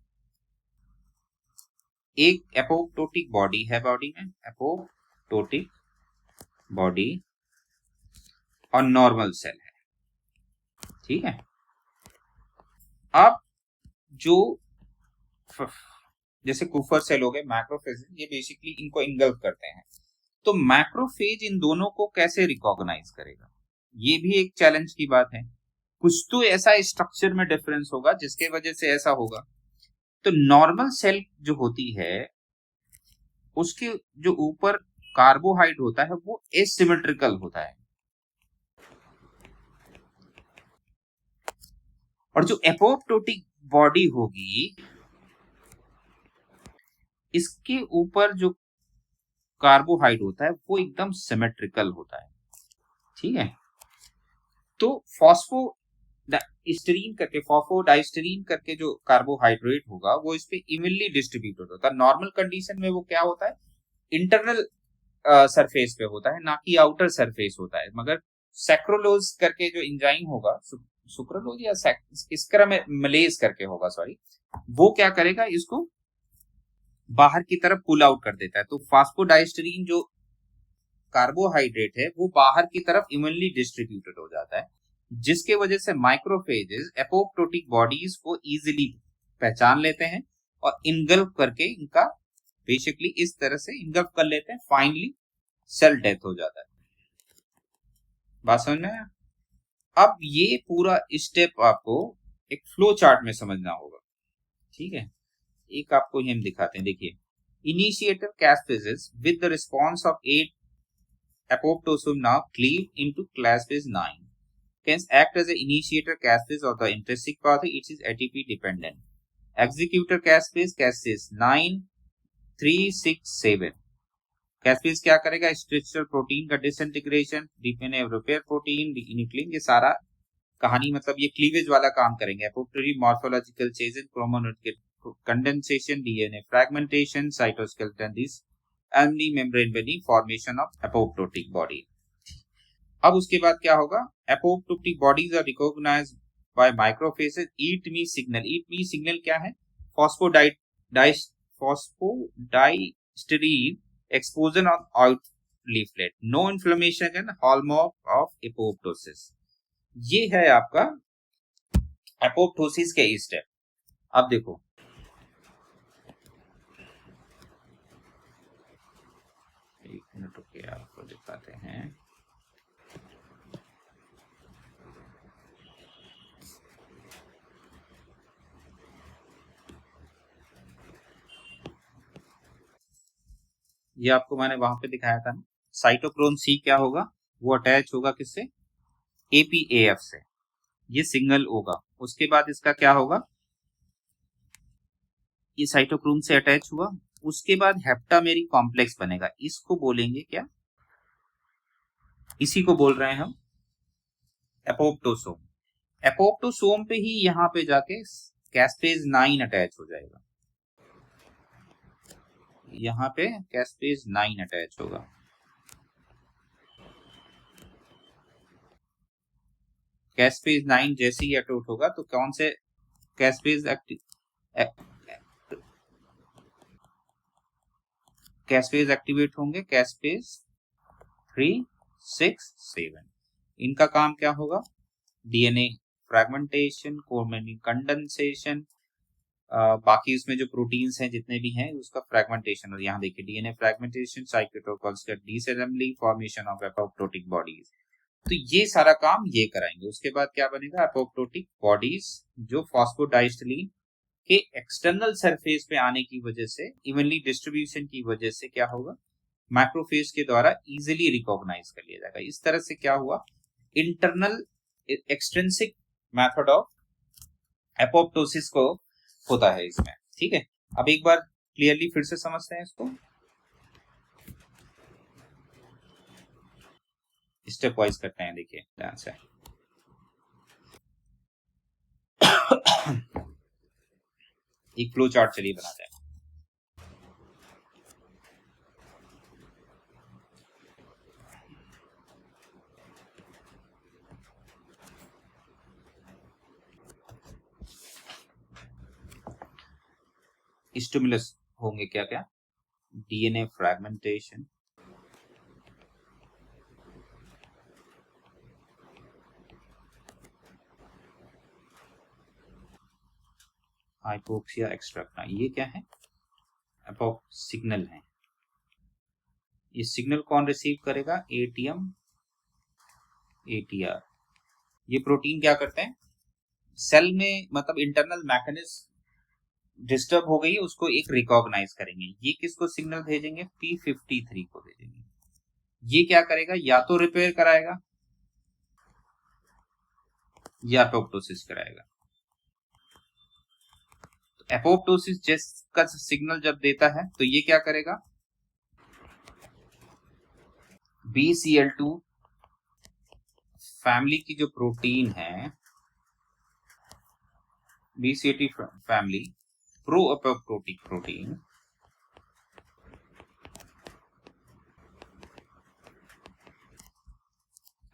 एक एपोप्टोटिक बॉडी है, बॉडी में एपोप्टोटिक बॉडी और नॉर्मल सेल है। ठीक है, अब जो जैसे कुफर सेल हो गए, मैक्रोफेज, ये बेसिकली इनको इंगल्फ करते हैं। तो मैक्रोफेज इन दोनों को कैसे रिकॉग्नाइज करेगा, ये भी एक चैलेंज की बात है। कुछ तो ऐसा स्ट्रक्चर में डिफरेंस होगा जिसके वजह से ऐसा होगा। तो नॉर्मल सेल जो होती है उसके जो ऊपर कार्बोहाइड्रेट होता है वो एसिमेट्रिकल होता है, और जो एपोप्टोटिक बॉडी होगी इसके ऊपर जो कार्बोहाइड्रेट होता है वो एकदम सिमेट्रिकल होता है। ठीक है, तो फॉस्फोडाइस्टरीन करके जो कार्बोहाइड्रेट होगा वो इस पे इवनली डिस्ट्रीब्यूटेड होता है। नॉर्मल कंडीशन में वो क्या होता है, इंटरनल सरफेस पे होता है, ना कि आउटर सरफेस होता है। मगर सैक्रोलोज करके जो एंजाइम होगा, सुक्रालोज या इसका में मलेज करके होगा, सॉरी, वो क्या करेगा, इसको बाहर की तरफ पुल आउट कर देता है। तो फास्फोडाइस्टरीन जो कार्बोहाइड्रेट है वो बाहर की तरफ इवनली डिस्ट्रीब्यूटेड हो जाता है, जिसके वजह से माइक्रोफेजेस एपोप्टोटिक बॉडीज को इजीली पहचान लेते हैं और इनगल्फ करके इनका बेसिकली इस तरह से इनगल्फ कर लेते हैं, फाइनली सेल डेथ हो जाता है। बात समझ में आया? अब ये पूरा स्टेप आपको एक फ्लो चार्ट में समझना होगा, ठीक है। एक आपको ही हम दिखाते हैं, देखिए, initiator caspases with the response of 8 apoptosis now cleave into caspase 9 can act as an initiator caspase of the intrinsic pathway. It is ATP dependent. Executor caspase 9 3 6 7 caspase क्या करेगा, स्ट्रक्चरल प्रोटीन का disintegration, DNA repair protein, nuclein, ये सारा कहानी मतलब ये cleavage वाला काम करेंगे। Apoptotic morphological changes, chromosome condensation, DNA fragmentation, cytoskeleton disassembly membrane बेनी फॉर्मेशन ऑफ एपोप्टोटिक बॉडी। अब उसके बाद क्या होगा, apoptotic bodies are recognized by macrophages. Eat me signal, eat me signal क्या है, फॉस्फोडाइस्टरीन exposure on out leaflet, no inflammation and hallmark of apoptosis। ये है आपका एपोप्टोसिस के स्टेप। अब देखो, एक मिनट रुकिए, आपको दिखाते हैं। ये आपको मैंने वहां पे दिखाया था ना, साइटोक्रोम सी क्या होगा, वो अटैच होगा किससे, एपीएएफ से, ये सिग्नल होगा। उसके बाद इसका क्या होगा, ये साइटोक्रोम से अटैच हुआ, उसके बाद हेप्टामेरी कॉम्प्लेक्स बनेगा, इसको बोलेंगे क्या, इसी को बोल रहे हैं हम एपोप्टोसोम। एपोप्टोसोम पे ही यहाँ पे जाके कैस्पेज 9 अटैच हो जाएगा, यहाँ पे कैस्पेज 9 अटैच होगा। कैस्पेज 9 जैसे ही अटैच होगा तो कौन से कैस्पेज एक्टिवेट होंगे, कैस्पेज 3 6 7। इनका काम क्या होगा, डीएनए फ्रैगमेंटेशन, क्रोमोसोम कंडेंसेशन, बाकी उसमें जो प्रोटीन्स हैं जितने भी हैं उसका फ्रैगमेंटेशन, और यहाँ देखिए DNA fragmentation, cytotoxic disassembly, formation of apoptotic bodies. तो ये सारा काम ये कराएंगे। उसके बाद क्या बनेगा, एपोप्टोटिक बॉडीज जो फॉस्फोडाइस्टरीन के एक्सटर्नल सरफेस पे आने की वजह से, इवनली डिस्ट्रीब्यूशन की वजह से क्या होगा, माइक्रोफेज के द्वारा इजीली रिकॉग्नाइज कर लिया जाएगा। इस तरह से क्या हुआ, internal extrinsic method of apoptosis को होता है इसमें, ठीक है। अब एक बार क्लियरली फिर से समझते हैं इसको, स्टेप वाइज करते हैं, देखिए ध्यान से। एक फ्लो चार्ट चलिए बनाते हैं। स्टिमुलस होंगे क्या क्या, डीएनए फ्रैगमेंटेशन, हाइपोक्सिया एक्सट्रैक्टा, ये क्या है, एपोप सिग्नल है। ये सिग्नल कौन रिसीव करेगा, एटीएम एटीआर। ये प्रोटीन क्या करते हैं, सेल में मतलब इंटरनल मैकेनिज्म डिस्टर्ब हो गई, उसको एक रिकॉग्नाइज करेंगे। ये किसको सिग्नल भेजेंगे, P53 को भेजेंगे। ये क्या करेगा, या तो रिपेयर कराएगा या एपोप्टोसिस कराएगा। तो एपोप्टोसिस जिसका सिग्नल जब देता है तो ये क्या करेगा, BCL2 फैमिली की जो प्रोटीन है, BCL2 family pro apoptotic protein,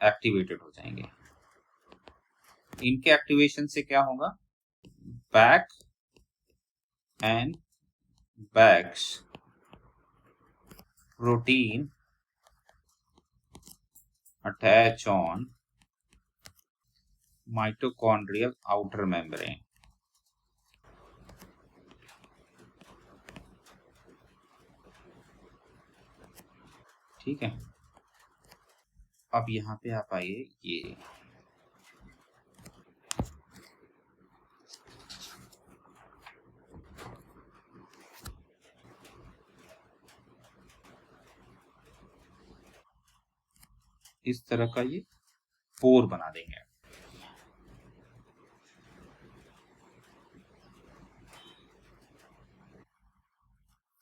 activated हो जाएंगे। इनके एक्टिवेशन से क्या होगा, Bak and Bax protein attach on mitochondrial outer membrane. ठीक है, अब यहाँ पे आप आइए, ये इस तरह का ये पोर बना देंगे।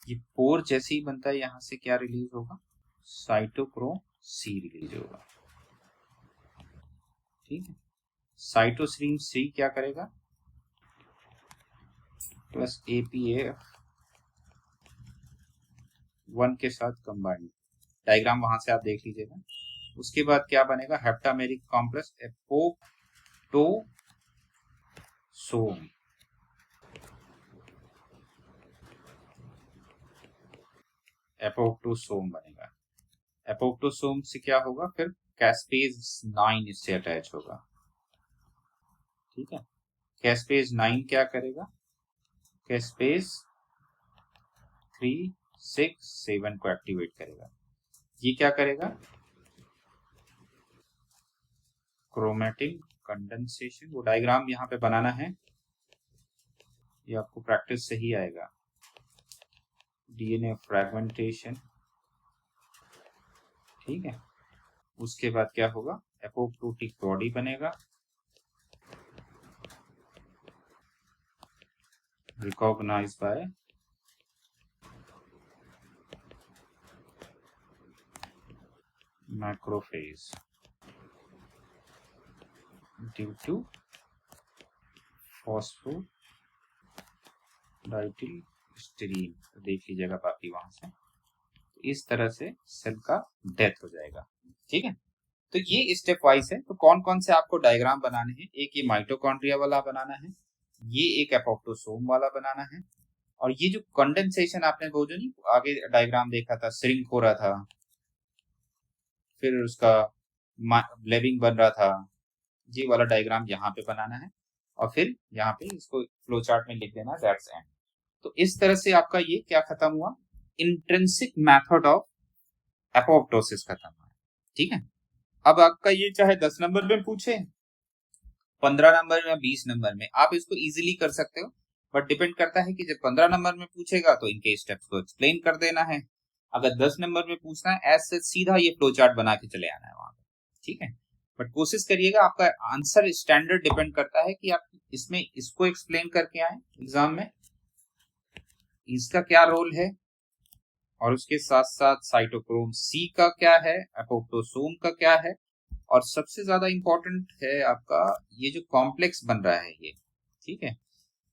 ये पोर जैसे ही बनता है, यहां से क्या रिलीज होगा, साइटोक्रोम सी रिलीज होगा। ठीक है, साइटोसिन सी क्या करेगा, प्लस APF 1 के साथ कंबाइंड। डायग्राम वहां से आप देख लीजिएगा। उसके बाद क्या बनेगा, हेप्टामेरिक कॉम्प्लेक्स एपोप्टोसोम। एपोप्टोसोम बनेगा। एपोप्टोसोम से क्या होगा, फिर कैस्पेज 9 इससे अटैच होगा। ठीक है, कैस्पेज 9 क्या करेगा, कैस्पेज 3, 6, 7 को एक्टिवेट करेगा। ये क्या करेगा, क्रोमैटिन कंडेंसेशन। वो डायग्राम यहाँ पे बनाना है, ये आपको प्रैक्टिस से ही आएगा। DNA fragmentation. ठीक है, उसके बाद क्या होगा, एपोप्टोटिक बॉडी बनेगा, recognize by macrophage due to phosphatidylserine. देख लीजिएगा बाकी वहां से। इस तरह से सेल का डेथ हो जाएगा। ठीक है, तो ये स्टेप वाइज है। तो कौन कौन से आपको डायग्राम बनाने हैं, एक ये माइटोकॉन्ड्रिया वाला बनाना है, ये एक एपोप्टोसोम वाला बनाना है, और ये जो कंडेंसेशन आपने वो जो नहीं आगे डायग्राम देखा था, श्रिंक हो रहा था, फिर उसका ब्लेबिंग बन रहा था, ये वाला डायग्राम यहाँ पे बनाना है, और फिर यहाँ पे इसको फ्लो चार्ट में लिख देना, दैट्स एंड। तो इस तरह से आपका ये क्या खत्म हुआ, इंट्रिंसिक मेथड ऑफ एपोप्टोसिस खत्म हुआ। ठीक है, अब आपका ये चाहे 10 नंबर में पूछे, 15 नंबर में, 20 नंबर में, आप इसको इजीली कर सकते हो। बट डिपेंड करता है कि जब 15 नंबर में पूछेगा तो इनके स्टेप्स को एक्सप्लेन कर देना है। अगर 10 नंबर में पूछना है, ऐसे सीधा ये फ्लो चार्ट बना के चले आना है वहां पे। ठीक है, बट कोशिश करिएगा, आपका आंसर स्टैंडर्ड डिपेंड करता है कि आप इसमें इसको एक्सप्लेन करके आए एग्जाम में, इसका क्या रोल है, और उसके साथ साथ साइटोक्रोम सी का क्या है, एपोप्टोसोम का क्या है, और सबसे ज्यादा इंपॉर्टेंट है आपका ये जो कॉम्प्लेक्स बन रहा है ये। ठीक है,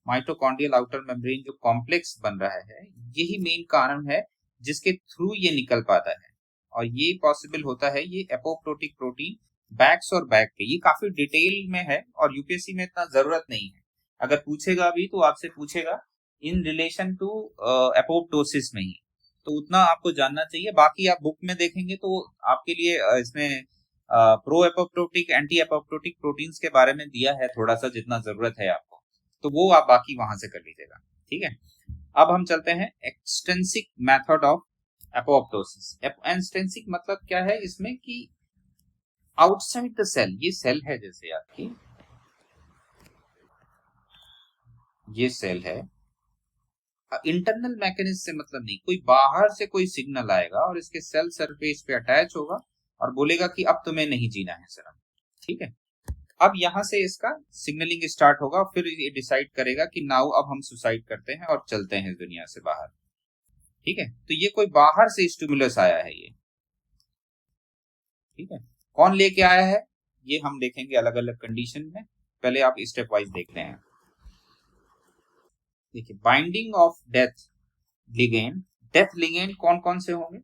माइटोकॉन्ड्रियल आउटर मेम्ब्रेन जो कॉम्प्लेक्स बन रहा है, यही मेन कारण है जिसके थ्रू ये निकल पाता है, और ये पॉसिबल होता है ये एपोप्टोटिक प्रोटीन बैक्स और बैक के। ये काफी डिटेल में है और यूपीएससी में इतना जरूरत नहीं है। अगर पूछेगा भी तो आपसे पूछेगा इन रिलेशन टू एपोप्टोसिस में ही, तो उतना आपको जानना चाहिए। बाकी आप बुक में देखेंगे तो आपके लिए इसमें pro apoptotic anti apoptotic proteins के बारे में दिया है थोड़ा सा, जितना जरूरत है आपको, तो वो आप बाकी वहां से कर लीजिएगा। ठीक है, अब हम चलते हैं extrinsic method of apoptosis. Extrinsic मतलब क्या है इसमें कि आउटसाइड द सेल, ये सेल है जैसे आपकी, ये सेल है, इंटरनल मैकेनिज्म से मतलब नहीं, कोई बाहर से कोई सिग्नल आएगा और इसके सेल सरफेस पे अटैच होगा और बोलेगा कि अब तुम्हें नहीं जीना है सर। ठीक है, अब यहां से इसका सिग्नलिंग स्टार्ट होगा, फिर ये डिसाइड करेगा कि नाउ अब हम सुसाइड करते हैं और चलते हैं दुनिया से बाहर। ठीक है, तो ये कोई बाहर से स्टिमुलस आया है ये। ठीक है, कौन लेके आया है ये हम देखेंगे अलग अलग कंडीशन में, पहले आप स्टेप वाइज देखते हैं। देखिए, binding of death ligand. Death ligand कौन कौन से होंगे,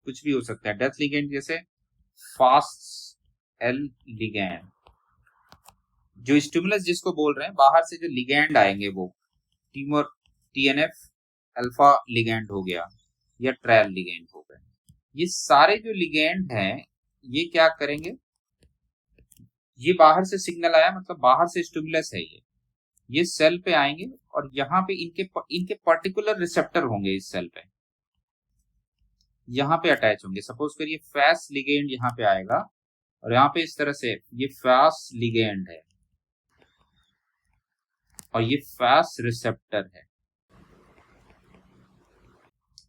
कुछ भी हो सकता है डेथ लिगेंड, जैसे फास्ट एल लिगेंड, जो स्टिमुलस जिसको बोल रहे हैं, बाहर से जो लिगैंड आएंगे वो टीमर टीएनएफ अल्फा लिगैंड हो गया या ट्रायल लिगैंड हो गए। ये सारे जो लिगैंड हैं ये क्या करेंगे, ये बाहर से सिग्नल आया मतलब बाहर से स्टिमुलस है, ये सेल पे आएंगे और यहाँ पे इनके पर्टिकुलर रिसेप्टर होंगे इस सेल पे, यहाँ पे अटैच होंगे। सपोज करिए फैस लिगेंड यहाँ पे आएगा और यहाँ पे इस तरह से ये फैस लिगेंड है और ये फैस रिसेप्टर है,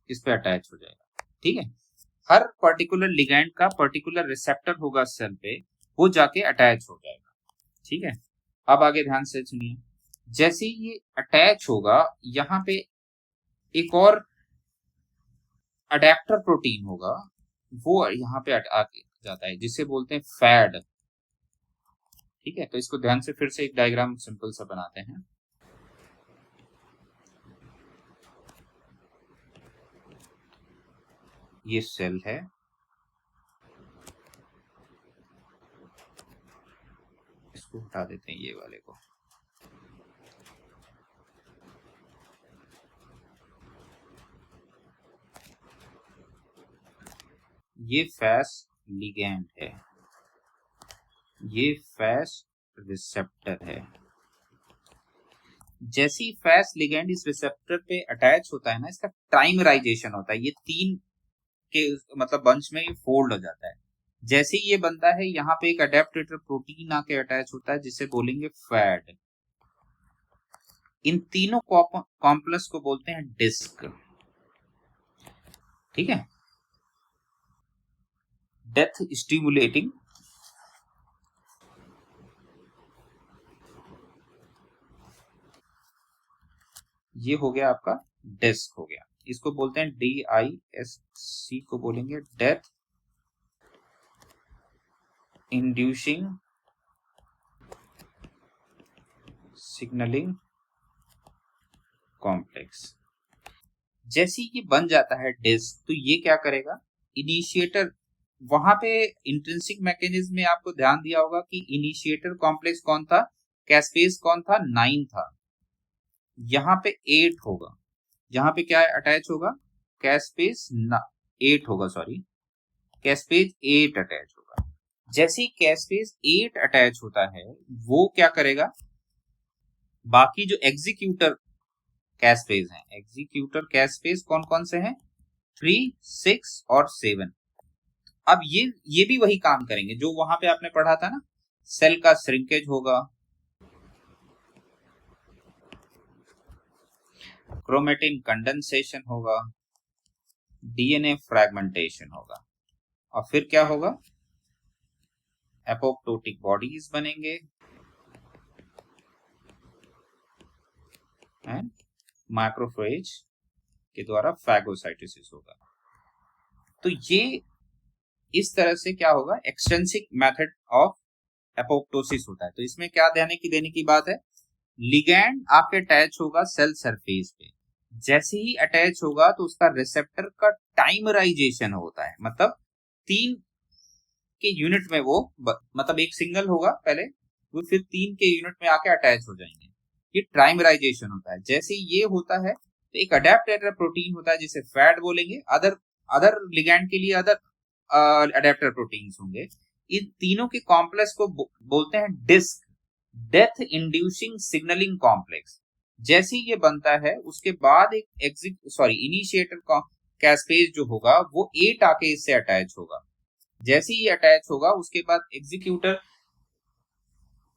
इस पे अटैच हो जाएगा। ठीक है, हर पर्टिकुलर लिगेंड का पर्टिकुलर रिसेप्टर होगा सेल पे, वो जाके अटैच हो जाएगा। ठीक है, अब आगे ध्यान से सुनिए। जैसे ये अटैच होगा यहाँ पे एक और अडेप्टर प्रोटीन होगा, वो यहाँ पे आके जाता है जिसे बोलते हैं फैड। ठीक है, तो इसको ध्यान से फिर से एक डायग्राम सिंपल सा बनाते हैं। ये सेल है, इसको हटा देते हैं ये वाले को। ये फैस लिगैंड है, ये फैस रिसेप्टर है। जैसे ही फैस लिगैंड इस रिसेप्टर पे अटैच होता है ना, इसका ट्राइमराइजेशन होता है, ये तीन के मतलब बंच में ये फोल्ड हो जाता है। जैसे ही ये बनता है यहाँ पे एक अडेप्टेटर प्रोटीन आके अटैच होता है जिसे बोलेंगे फैड। इन तीनों कॉम्प्लेक्स को बोलते हैं डिस्क। ठीक है, डेथ स्टिमुलेटिंग ये हो गया आपका डिस्क हो गया, इसको बोलते हैं DISC को बोलेंगे डेथ इंड्यूसिंग सिग्नलिंग कॉम्प्लेक्स। जैसे ही ये बन जाता है डिस्क, तो ये क्या करेगा, इनिशिएटर वहां पे इंट्रिंसिक मैकेनिज्म में आपको ध्यान दिया होगा कि इनिशिएटर कॉम्प्लेक्स कौन था, कैस्पेज कौन था, 9 था। यहाँ पे 8 होगा, यहाँ पे क्या अटैच होगा, कैस्पेज 8 होगा, सॉरी कैस्पेज 8 अटैच होगा। जैसे ही कैस्पेज 8 अटैच होता है, वो क्या करेगा, बाकी जो एग्जीक्यूटर कैस्पेज हैं, एग्जीक्यूटर कैस्पेज कौन कौन से हैं, 3, 6 और 7। अब ये भी वही काम करेंगे जो वहां पे आपने पढ़ा था ना, सेल का श्रिंकेज होगा, क्रोमेटिन कंडेंसेशन होगा, डीएनए फ्रैगमेंटेशन होगा, और फिर क्या होगा, एपोप्टोटिक बॉडीज बनेंगे एंड मैक्रोफेज के द्वारा फैगोसाइटोसिस होगा। तो ये इस तरह से क्या होगा, एक्सटेंसिव मेथड ऑफ एपोप्टोसिस होता है। तो इसमें क्या देने की बात है, लिगैंड आके अटैच होगा सेल सरफेस पे, जैसे ही अटैच होगा तो उसका रिसेप्टर का टाइमराइजेशन होता है, मतलब 3 के यूनिट में वो मतलब एक सिंगल होगा पहले, वो फिर 3 के यूनिट में आके अटैच हो जाएंगे, ये ट्राइमराइजेशन होता है। जैसे ही ये होता है तो एक अडेप्टर प्रोटीन होता है जिसे फैट बोलेंगे, अदर लिगैंड के लिए अदर अडेप्टर प्रोटीन्स होंगे। इन तीनों के कॉम्प्लेक्स को बोलते हैं DISC, death inducing signaling complex. जैसे ही ये बनता है उसके बाद एक इनिशिएटर कैस्पेज जो होगा वो 8 आके इससे अटैच होगा। जैसे ही अटैच होगा उसके बाद एग्जीक्यूटर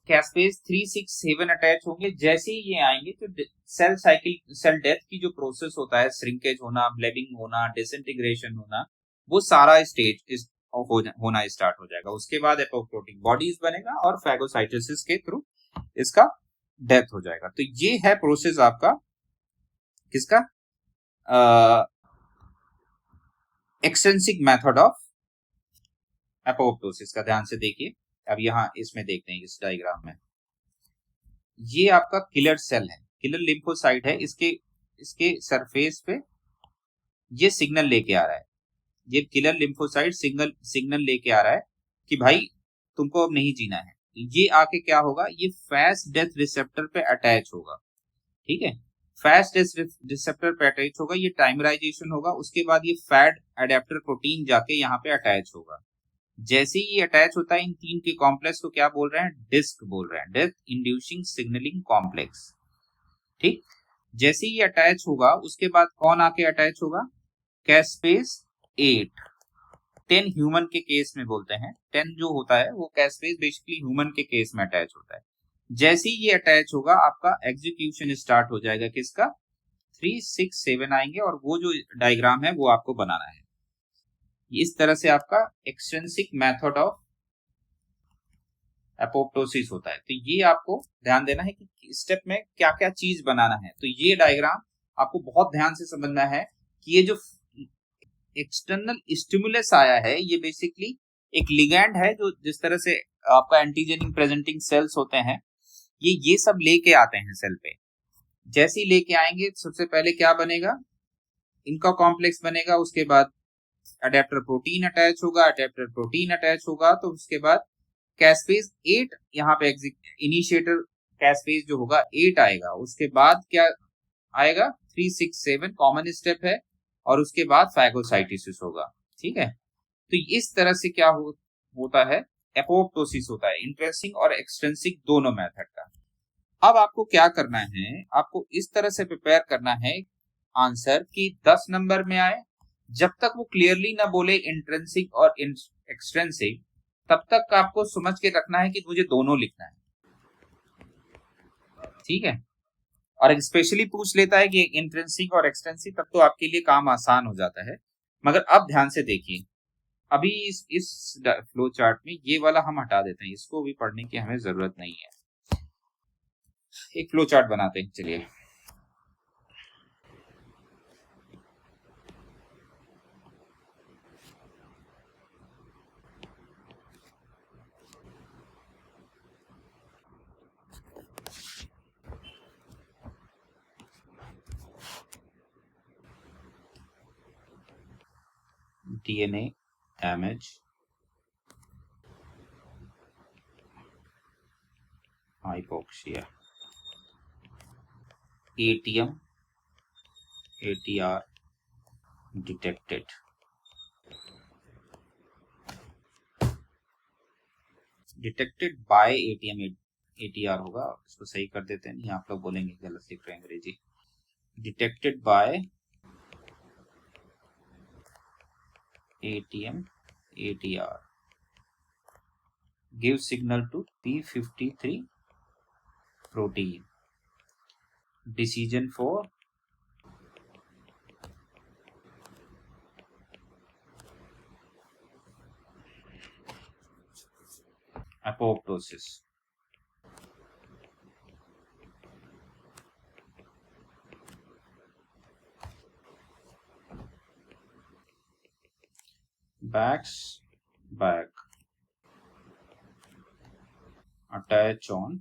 कैस्पेज 3, 6, 7 अटैच होंगे। जैसे ही ये आएंगे तो सेल साइकिल, सेल डेथ की जो प्रोसेस होता है, श्रिंकेज होना, ब्लेबिंग होना, डिसइंटीग्रेशन होना, वो सारा स्टेज होना स्टार्ट हो जाएगा। उसके बाद एपोप्टोटिक बॉडीज बनेगा और फैगोसाइटोसिस के थ्रू इसका डेथ हो जाएगा। तो ये है प्रोसेस आपका किसका, एक्सटेंसिव मेथड ऑफ एपोप्टोसिस का। ध्यान से देखिए, अब यहाँ इसमें देखते हैं इस डायग्राम में, ये आपका किलर सेल है, किलर लिम्फोसाइट है, इसके सरफेस पे ये सिग्नल लेके आ रहा है, ये किलर लिम्फोसाइट सिग्नल लेके आ रहा है कि भाई तुमको अब नहीं जीना है, ये आके क्या होगा, ये फास्ट डेथ रिसेप्टर पे अटैच होगा। ठीक है, फास्ट डेथ रिसेप्टर पे अटैच होगा, ये टाइमराइजेशन होगा, उसके बाद ये फैट अडेप्टर प्रोटीन जाके यहाँ पे अटैच होगा। जैसे ही ये अटैच होता है इन तीन के कॉम्प्लेक्स को क्या बोल रहे हैं, डिस्क बोल रहे हैं, डेथ इंड्यूसिंग सिग्नलिंग कॉम्प्लेक्स। ठीक, जैसे ही अटैच होगा उसके बाद कौन आके अटैच होगा, कैस्पेस 8। 10 ह्यूमन के केस में बोलते हैं, 10 जो होता है वो कैस्पेस बेसिकली ह्यूमन के केस में अटैच होता है। जैसे ही ये अटैच होगा आपका एग्जीक्यूशन स्टार्ट हो जाएगा, किसका, 3 6 7 आएंगे और वो जो डायग्राम है वो आपको बनाना है। इस तरह से आपका एक्सट्रिंसिक मेथड ऑफ एपोप्टोसिस होता है। तो ये आपको ध्यान देना है कि स्टेप में क्या क्या चीज बनाना है। तो ये डायग्राम आपको बहुत ध्यान से समझना है कि ये जो एक्सटर्नल स्टिमुलस आया है ये बेसिकली एक लिगैंड है, जो जिस तरह से आपका एंटीजन प्रेजेंटिंग सेल्स होते हैं ये सब लेके आते हैं सेल पे। जैसे ही लेके आएंगे सबसे पहले क्या बनेगा, इनका कॉम्प्लेक्स बनेगा, उसके बाद अडेप्टर प्रोटीन अटैच होगा, अडेप्टर प्रोटीन अटैच होगा, तो उसके बाद कैस्पेस 8 यहाँ पे इनिशिएटर कैस्पेस जो होगा 8 आएगा। उसके बाद क्या आएगा, 3 6 7 कॉमन स्टेप है, और उसके बाद फैगोसाइटोसिस होगा। ठीक है, तो इस तरह से क्या होता है, एपोप्टोसिस होता है, इंट्रेंसिक और एक्सट्रिंसिक दोनों मेथड का। अब आपको क्या करना है, आपको इस तरह से प्रिपेयर करना है आंसर कि 10 नंबर में आए, जब तक वो क्लियरली ना बोले इंट्रेंसिक और एक्सट्रिंसिक, तब तक आपको समझ के रखना है कि मुझे दोनों लिखना है। ठीक है, और स्पेशली पूछ लेता है कि इंट्रिंसिक और एक्सटेंसिव, तब तो आपके लिए काम आसान हो जाता है। मगर अब ध्यान से देखिए, अभी इस फ्लो चार्ट में ये वाला हम हटा देते हैं, इसको भी पढ़ने की हमें जरूरत नहीं है। एक फ्लो चार्ट बनाते हैं, चलिए। DNA damage, hypoxia, ATM ATR detected. Detected by ATM ATR होगा, इसको सही कर देते हैं, आप लोग बोलेंगे गलत लिख रहे हैं अंग्रेजी। Detected by ATM ATR gives signal to P53 protein. Decision for apoptosis. Backs back attach on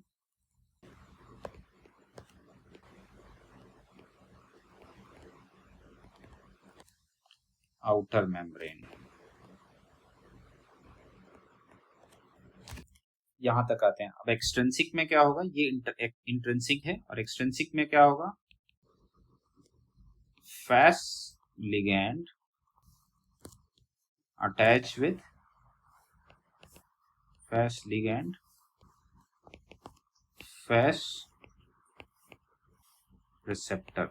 outer membrane. यहां तक आते हैं। अब एक्सट्रिंसिक में क्या होगा, ये इंट्रिंसिक है, और एक्सट्रिंसिक में क्या होगा, fast ligand attach with fast ligand fast receptor,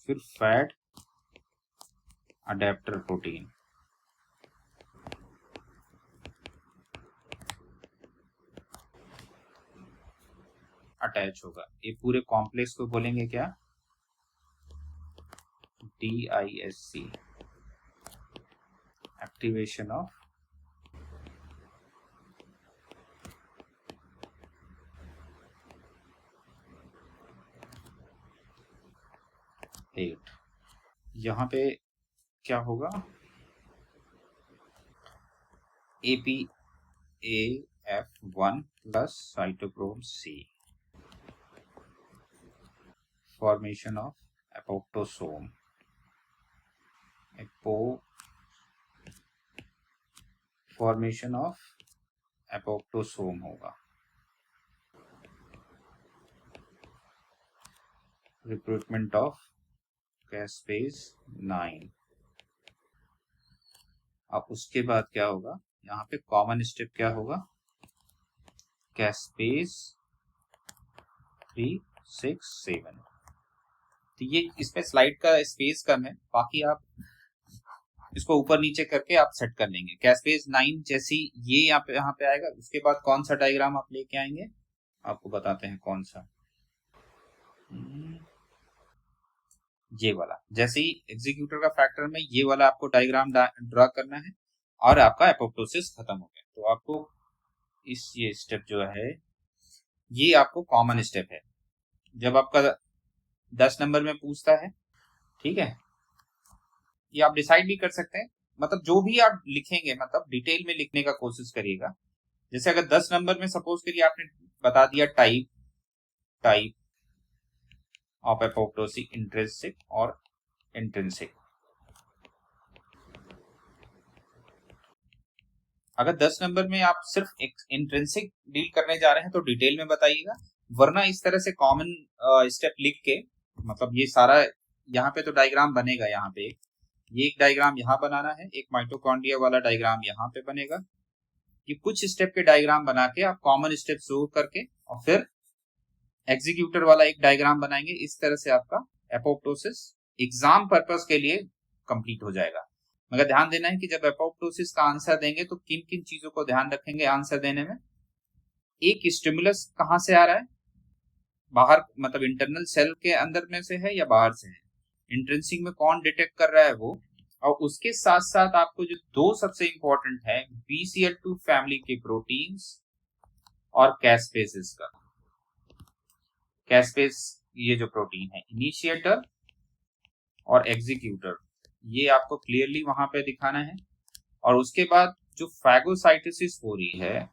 फिर फैट अडेप्टर प्रोटीन। अटैच होगा, ये पूरे कॉम्प्लेक्स को बोलेंगे क्या, DISC, एक्टिवेशन ऑफ एट। यहां पे क्या होगा, APAF1 plus cytochrome C, formation of apoptosome, formation of apoptosome होगा। Recruitment of caspase 9। अब उसके बाद क्या होगा, यहाँ पे कॉमन स्टेप क्या होगा, कैस्पेज 3, 6, 7। तो ये इसमें स्लाइड का स्पेस कम है, बाकी आप इसको ऊपर नीचे करके आप सेट कर लेंगे। कैस्पेज 9 जैसी ये यहाँ पे आएगा, उसके बाद कौन सा डायग्राम आप लेके आएंगे, आपको बताते हैं कौन सा। ये वाला, जैसे ही एग्जीक्यूटर का फैक्टर में ये वाला आपको डायग्राम ड्रा करना है और आपका एपोप्टोसिस खत्म हो गया। तो आपको ये स्टेप जो है ये आपको कॉमन स्टेप है। जब आपका 10 नंबर में पूछता है, ठीक है, ये आप डिसाइड भी कर सकते हैं, मतलब जो भी आप लिखेंगे मतलब डिटेल में लिखने का कोशिश करिएगा। जैसे अगर 10 नंबर में सपोज करिए आपने बता दिया टाइप ऑफ एपोप्टोसिस, इंट्रिंसिक और इंट्रिंसिक। अगर 10 नंबर में आप सिर्फ इंट्रिंसिक डील करने जा रहे हैं तो डिटेल में बताइएगा, वरना इस तरह से कॉमन स्टेप लिख के, मतलब ये सारा यहाँ पे तो डायग्राम बनेगा, यहाँ पे ये एक डायग्राम यहाँ बनाना है, एक माइटोकॉन्ड्रिया वाला डायग्राम यहाँ पे बनेगा। ये कुछ स्टेप के डायग्राम बना के आप कॉमन स्टेप शो करके और फिर एग्जीक्यूटर वाला एक डायग्राम बनाएंगे। इस तरह से आपका एपोप्टोसिस एग्जाम पर्पस के लिए कंप्लीट हो जाएगा। मगर ध्यान देना है कि जब एपोप्टोसिस का आंसर देंगे तो किन किन चीजों को ध्यान रखेंगे आंसर देने में। एक, स्टिमुलस कहां से आ रहा है, बाहर मतलब इंटरनल सेल के अंदर में से है या बाहर से है, इंट्रिंसिक में कौन डिटेक्ट कर रहा है वो। और उसके साथ साथ आपको जो दो सबसे इंपॉर्टेंट है, BCL2 फैमिली के प्रोटीन्स और कैस्पेसिस का। कैस्पेस ये जो प्रोटीन है, इनिशिएटर और एग्जीक्यूटर, ये आपको क्लियरली वहां पे दिखाना है। और उसके बाद जो फैगोसाइटोसिस हो रही है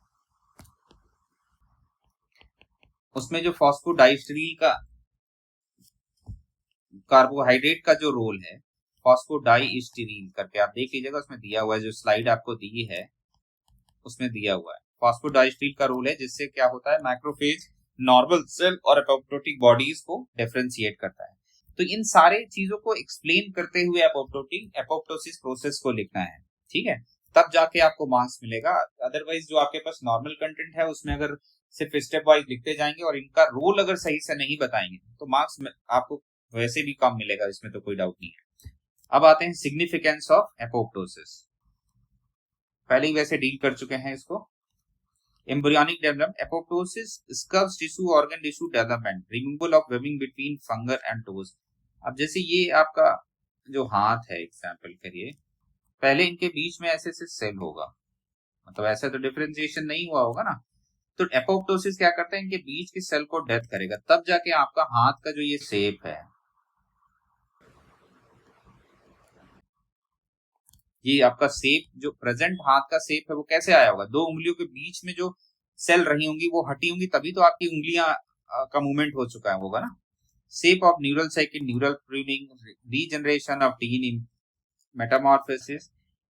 उसमें जो फॉस्फोडाइस्टेरिल का कार्बोहाइड्रेट का जो रोल है, फॉस्फोडाइस्टेरिल करके आप देख लीजिएगा, उसमें दिया हुआ है, जो स्लाइड आपको दी है उसमें दिया हुआ है। फॉस्फोडाइस्टेरिल का रोल है जिससे क्या होता है, मैक्रोफेज नॉर्मल सेल और एपोप्टोटिक बॉडीज को डिफरेंशिएट करता है। तो इन सारे चीजों को एक्सप्लेन करते हुए एपोप्टोसिस प्रोसेस को लिखना है, ठीक है, तब जाके आपको मार्क्स मिलेगा। अदरवाइज जो आपके पास नॉर्मल कंटेंट है उसमें अगर सिर्फ स्टेप वाइज लिखते जाएंगे और इनका रोल अगर सही से नहीं बताएंगे तो मार्क्स आपको वैसे भी कम मिलेगा, इसमें तो कोई डाउट नहीं है। अब आते हैं सिग्निफिकेंस ऑफ एपोप्टोसिस। पहले ही वैसे डील कर चुके हैं इसको। Embryonic development, apoptosis, sculpts tissue, organ tissue development, removal of webbing between finger and toes. अब जैसे ये आपका जो हाथ है, एग्जांपल करिए, पहले इनके बीच में ऐसे से सेल होगा, मतलब ऐसा तो डिफरेंशिएशन नहीं हुआ होगा ना। तो एपोप्टोसिस क्या करता है, इनके बीच के सेल को डेथ करेगा, तब जाके आपका हाथ का जो ये शेप है, ये आपका शेप जो प्रेजेंट हाथ का शेप है वो कैसे आया होगा, दो उंगलियों के बीच में जो सेल रही होंगी वो हटी होंगी, तभी तो आपकी उंगलियां का मूवमेंट हो चुका है होगा ना। Shape of neural cycle, neural pruning, regeneration of teen metamorphosis,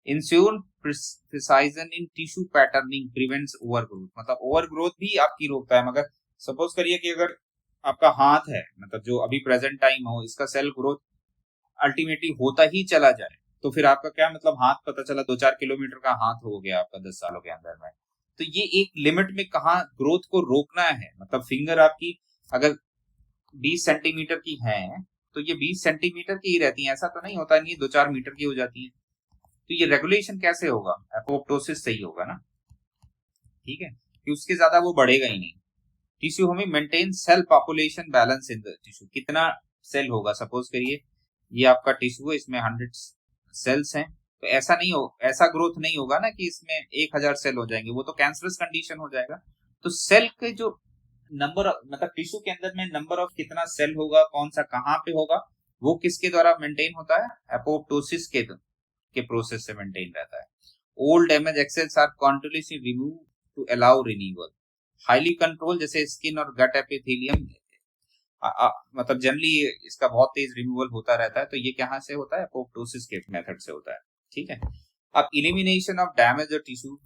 ensure precision in tissue patterning, prevents overgrowth, मतलब ओवरग्रोथ भी आपकी रोकता है। मगर सपोज करिए कि अगर आपका हाथ है, मतलब जो अभी प्रेजेंट टाइम हो, इसका सेल ग्रोथ अल्टीमेटली होता ही चला जाए, तो फिर आपका क्या मतलब, हाथ पता चला 2-4 किलोमीटर का हाथ हो गया आपका 10 सालों के अंदर में। तो ये एक लिमिट में कहाँ ग्रोथ को रोकना है, मतलब फिंगर आपकी अगर 20 सेंटीमीटर की है तो ये 20 सेंटीमीटर की ही रहती है, ऐसा तो नहीं होता नहीं 2-4 मीटर की हो जाती है। तो ये रेगुलेशन कैसे होगा, एपोप्टोसिस सही होगा ना, ठीक है, कि उसके ज्यादा वो बढ़ेगा ही नहीं। टिश्यू हमें maintain cell population balance in the tissue, कितना सेल होगा, सपोज करिए ये आपका टिश्यू है, इसमें 100 सेल्स हैं, तो ऐसा नहीं हो, ऐसा ग्रोथ नहीं होगा ना कि इसमें 1000 सेल हो जाएंगे, वो तो कैंसरस कंडीशन हो जाएगा। तो सेल के जो नंबर, मतलब टिश्यू के अंदर में नंबर ऑफ कितना सेल होगा, कौन सा कहाँ पे होगा, वो किसके द्वारा मेंटेन होता है, एपोप्टोसिस के प्रोसेस से मेंटेन रहता है। Old damage cells are continuously remove to allow renewal, highly control, जैसे स्किन और गट एपिथेलियम, मतलब जनरली इसका बहुत तेज रिमूवल होता रहता है। तो ये कहाँ से होता है, एपोप्टोसिस के मेथड से होता है, ठीक है। अब इलिमिनेशन ऑफ डैमेज और टिश्यू,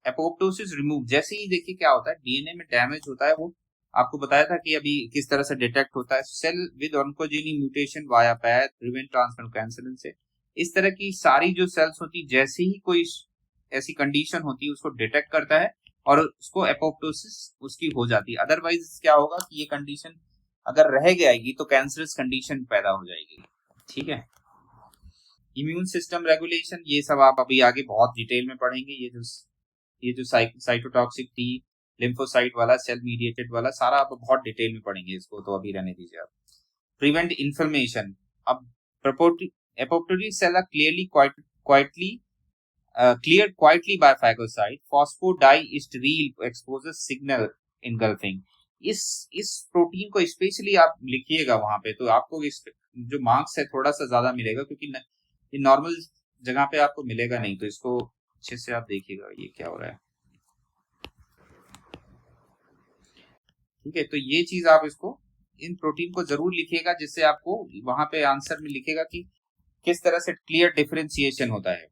एपोप्टोसिस रिमूव, जैसे ही देखिए क्या होता है डीएनए में डैमेज होता है, वो आपको बताया था कि अभी किस तरह से डिटेक्ट होता है, cell with oncogenic mutation via path prevent transfer cancer से। इस तरह की सारी जो सेल्स होती, जैसे ही कोई ऐसी कंडीशन होती है उसको डिटेक्ट करता है और उसको एपोप्टोसिस उसकी हो जाती है। अदरवाइज क्या होगा कि ये कंडीशन अगर रह जाएगी तो कैंसरस कंडीशन पैदा हो जाएगी। ठीक है, इम्यून सिस्टम रेगुलेशन, ये सब आप अभी आगे बहुत डिटेल में पढ़ेंगे। ये जो साइटोटॉक्सिक टी, लिम्फोसाइट वाला, सेल मीडिएटेड वाला, सारा आप बहुत डिटेल में पढ़ेंगे, इसको तो अभी रहने दीजिए आप। प्रिवेंट इन्फ्लेमेशन, अब apoptotic cell are cleared quietly by phagocyte, phosphodiesterase exposes signal engulfing। इस प्रोटीन को स्पेशली आप लिखिएगा वहां पे, तो आपको इस जो मार्क्स है थोड़ा सा ज्यादा मिलेगा, क्योंकि ये नॉर्मल जगह पे आपको मिलेगा नहीं, तो इसको अच्छे से आप देखिएगा ये क्या हो रहा है। ठीक है, तो ये चीज आप इसको, इन प्रोटीन को जरूर लिखिएगा, जिससे आपको वहां पे आंसर में लिखेगा कि किस तरह से क्लियर डिफरेंशिएशन होता है।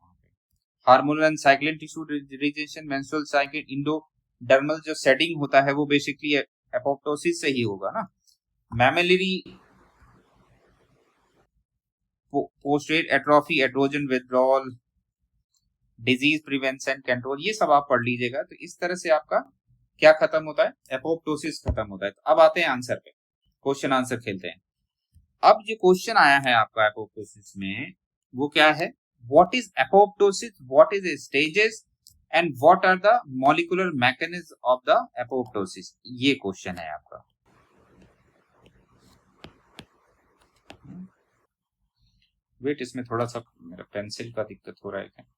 Hormonal and cyclic tissue rejection, menstrual cycle, endodermal जो सेडिंग होता है वो बेसिकली एपोप्टोसिस से ही होगा ना। Mammary prostate atrophy, estrogen withdrawal, disease prevention control, ये सब आप पढ़ लीजिएगा। तो इस तरह से आपका क्या खत्म होता है, एपोप्टोसिस खत्म होता है। तो अब आते हैं आंसर पे, क्वेश्चन आंसर खेलते हैं। अब जो क्वेश्चन आया है आपका एपोप्टोसिस में, वो क्या है, what is apoptosis, what is stages and what are the molecular mechanism of the apoptosis, ये क्वेश्चन है आपका। वेट, इसमें थोड़ा सा मेरा पेंसिल का दिक्कत हो रहा है।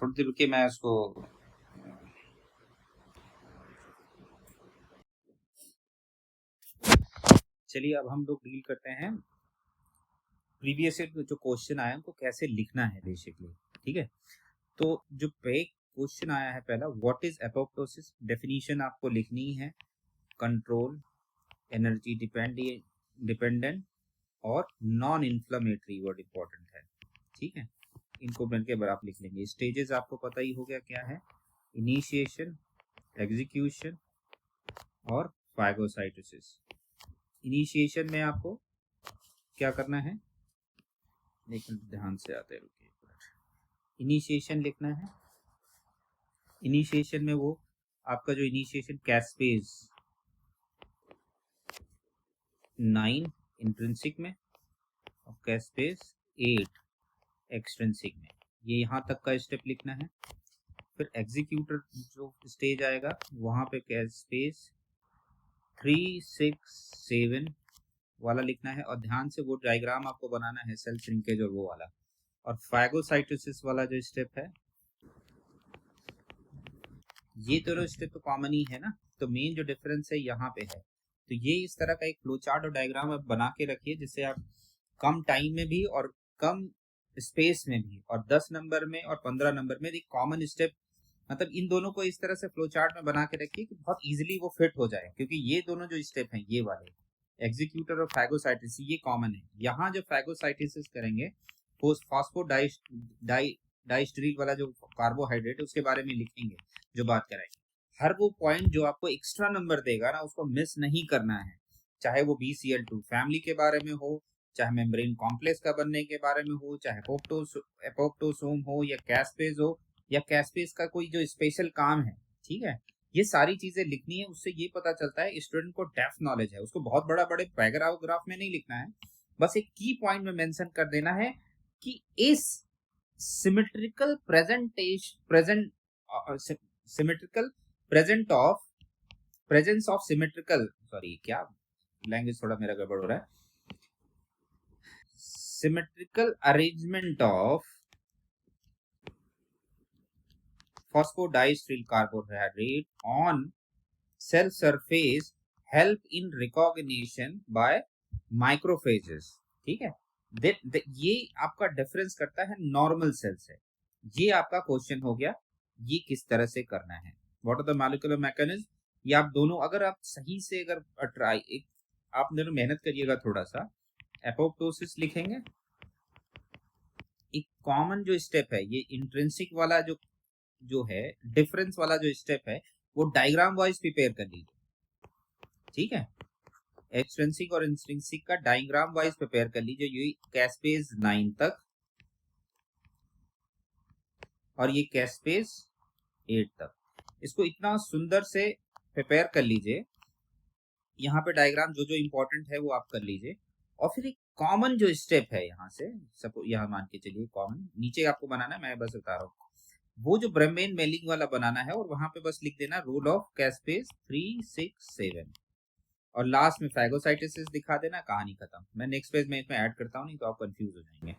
थोड़ी देर रुकिए, मैं उसको, चलिए अब हम लोग डील करते हैं प्रीवियस ईयर जो क्वेश्चन आया उनको कैसे लिखना है बेसिकली। ठीक है, तो जो क्वेश्चन आया है पहला, व्हाट इज एपोप्टोसिस, डेफिनेशन आपको लिखनी है, कंट्रोल, एनर्जी डिपेंडेंट और नॉन इन्फ्लेमेटरी वर्ड इंपॉर्टेंट है। ठीक है, इनको मिलकर आप लिख लेंगे। स्टेजेस आपको पता ही हो गया क्या है, इनिशिएशन, एग्जीक्यूशन और फाइगोसाइटोसिस। इनिशिएशन में आपको क्या करना है, लेकिन ध्यान से आते हैं, रुकिए, इनिशिएशन लिखना है। इनिशिएशन में वो आपका जो इनिशिएशन कैस्पेज 9 इंट्रिंसिक में और कैस्पेज 8 एक्सट्रिंसिक में, ये यहाँ तक का स्टेप लिखना है। फिर एग्जीक्यूटर जो स्टेज आएगा वहां पे कैस्पेज 3, 6, 7 वाला लिखना है, और ध्यान से वो डायग्राम आपको बनाना है, सेल श्रिंकेज और वो वाला। और फाइगोसाइटोसिस वाला जो स्टेप है, ये दोनों स्टेप तो कॉमन ही है ना, तो मेन जो डिफरेंस है यहाँ पे है। तो ये इस तरह का एक फ्लो चार्ट और डायग्राम आप बना के रखिए, जिससे आप कम टाइम में भी और कम स्पेस में भी और 10 नंबर में और 15 नंबर में एक कॉमन स्टेप, मतलब इन दोनों को इस तरह से फ्लो चार्ट में बना के रखिए कि बहुत इजीली वो फिट हो जाए। क्योंकि ये दोनों जो स्टेप हैं, ये वाले एग्जीक्यूटर और फैगोसाइटिस, ये कॉमन है। यहाँ जो फैगोसाइटिस करेंगे, फास्फोडाइस्टरील वाला जो कार्बोहाइड्रेट है उसके बारे में लिखेंगे, जो बात कराएंगे। हर वो पॉइंट जो आपको एक्स्ट्रा नंबर देगा ना, उसको मिस नहीं करना है, चाहे वो BCl2 फैमिली के बारे में हो, चाहे मेम्ब्रेन कॉम्प्लेक्स का बनने के बारे में हो, चाहे एपोप्टोसोम हो या कैस्पेज हो, या कैस्पेज का कोई जो स्पेशल काम है। ठीक है, ये सारी चीजें लिखनी है। उससे ये पता चलता है स्टूडेंट को डेप्थ नॉलेज है, उसको बहुत बड़े पैराग्राफ में नहीं लिखना है, बस एक की पॉइंट में मेंशन कर देना है कि इस symmetrical present of presence of symmetrical, sorry क्या लैंग्वेज थोड़ा मेरा गड़बड़ हो रहा है, symmetrical arrangement of phosphodiestyl carbohydrate on cell surface help in recognition by macrophages। ठीक है, ये आपका डिफरेंस करता है नॉर्मल सेल से। ये आपका क्वेश्चन हो गया, ये किस तरह से करना है, what are the molecular mechanism. ये आप दोनों अगर आप सही से अगर ट्राई आप दोनों मेहनत करिएगा थोड़ा सा, एपोप्टोसिस लिखेंगे, एक कॉमन जो स्टेप है ये इंट्रिंसिक वाला जो है, डिफरेंस वाला जो स्टेप है वो डायग्राम वाइज प्रिपेयर कर लीजिए। ठीक है, एक्सट्रिंसिक और इंट्रिंसिक का डायग्राम वाइज प्रिपेयर कर लीजिए, ये कैस्पेज 9 तक और ये कैस्पेज 8 तक, इसको इतना सुंदर से प्रिपेयर कर लीजिए। यहाँ पे डायग्राम जो जो इंपॉर्टेंट है वो आप कर लीजिए, और फिर एक कॉमन जो स्टेप है यहाँ से, सब यहाँ मान के चलिए कॉमन नीचे आपको बनाना है, मैं बस बता रहा हूँ, वो जो ब्रेमेन मेलिंग वाला बनाना है और वहां पे बस लिख देना रोल ऑफ कैस्पेज 3, 6, 7 और लास्ट में फैगोसाइटोसिस दिखा देना, कहानी खत्म। मैं नेक्स्ट पेज में इसमें ऐड करता हूँ, नहीं तो आप कंफ्यूज हो जाएंगे।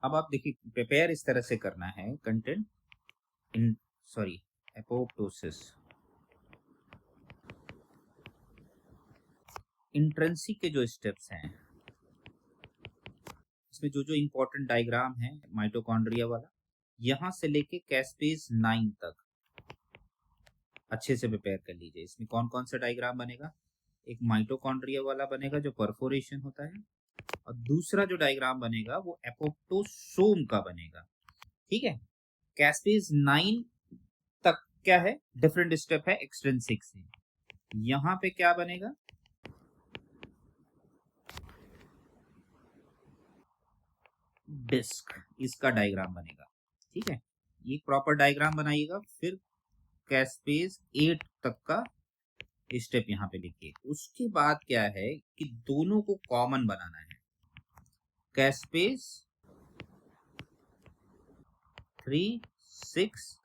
अब आप देखिए प्रिपेयर इस तरह से करना है content in, sorry, apoptosis, intrinsic के जो स्टेप्स हैं इसमें जो जो इंपॉर्टेंट डायग्राम है माइटोकॉन्ड्रिया वाला, यहां से लेके कैस्पेज 9 तक अच्छे से प्रिपेयर कर लीजिए। इसमें कौन कौन सा डायग्राम बनेगा, एक माइटोकॉन्ड्रिया वाला बनेगा जो परफोरेशन होता है, और दूसरा जो डायग्राम बनेगा वो एपोप्टोसोम का बनेगा। ठीक है, कैस्पेज 9 तक क्या है, डिफरेंट स्टेप है एक्सट्रिंसिक से। यहां पे क्या बनेगा, डिस्क, इसका डायग्राम बनेगा। ठीक है, ये प्रॉपर डायग्राम बनाइएगा। फिर कैस्पेज 8 तक का स्टेप यहाँ पे लिखिए। उसके बाद क्या है कि दोनों को कॉमन बनाना है, कैस्पेज 3, 6,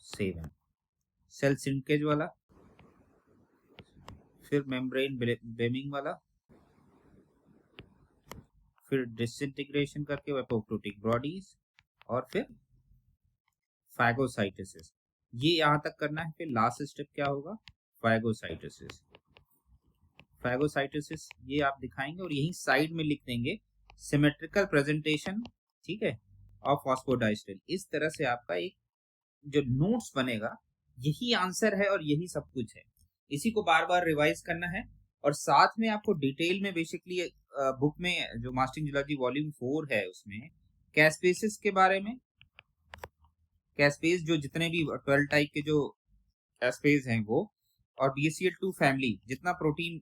7 सेल सिंकेज वाला, फिर मेम्ब्रेन बेमिंग वाला, फिर डिसइंटीग्रेशन करके एपोप्टोटिक बॉडीज, और फिर फैगोसाइटोसिस। ये यहां तक करना है। फिर लास्ट स्टेप क्या होगा, फैगोसाइटोसिस। फैगोसाइटोसिस ये आप दिखाएंगे और यही साइड में लिख देंगे सिमेट्रिकल प्रेजेंटेशन, ठीक है, ऑफ फॉस्फोडाइस्टर। इस तरह से आपका एक जो नोट्स बनेगा, यही आंसर है और यही सब कुछ है। इसी को बार बार रिवाइज करना है, और साथ में आपको डिटेल में बेसिकली बुक में जो मास्टरिंग जियोलॉजी वॉल्यूम 4 है उसमें कैस्पेसिस के बारे में, कैस्पेस जो जितने भी 12 टाइप के जो कैस्पेस हैं वो, और BCL2 फैमिली जितना प्रोटीन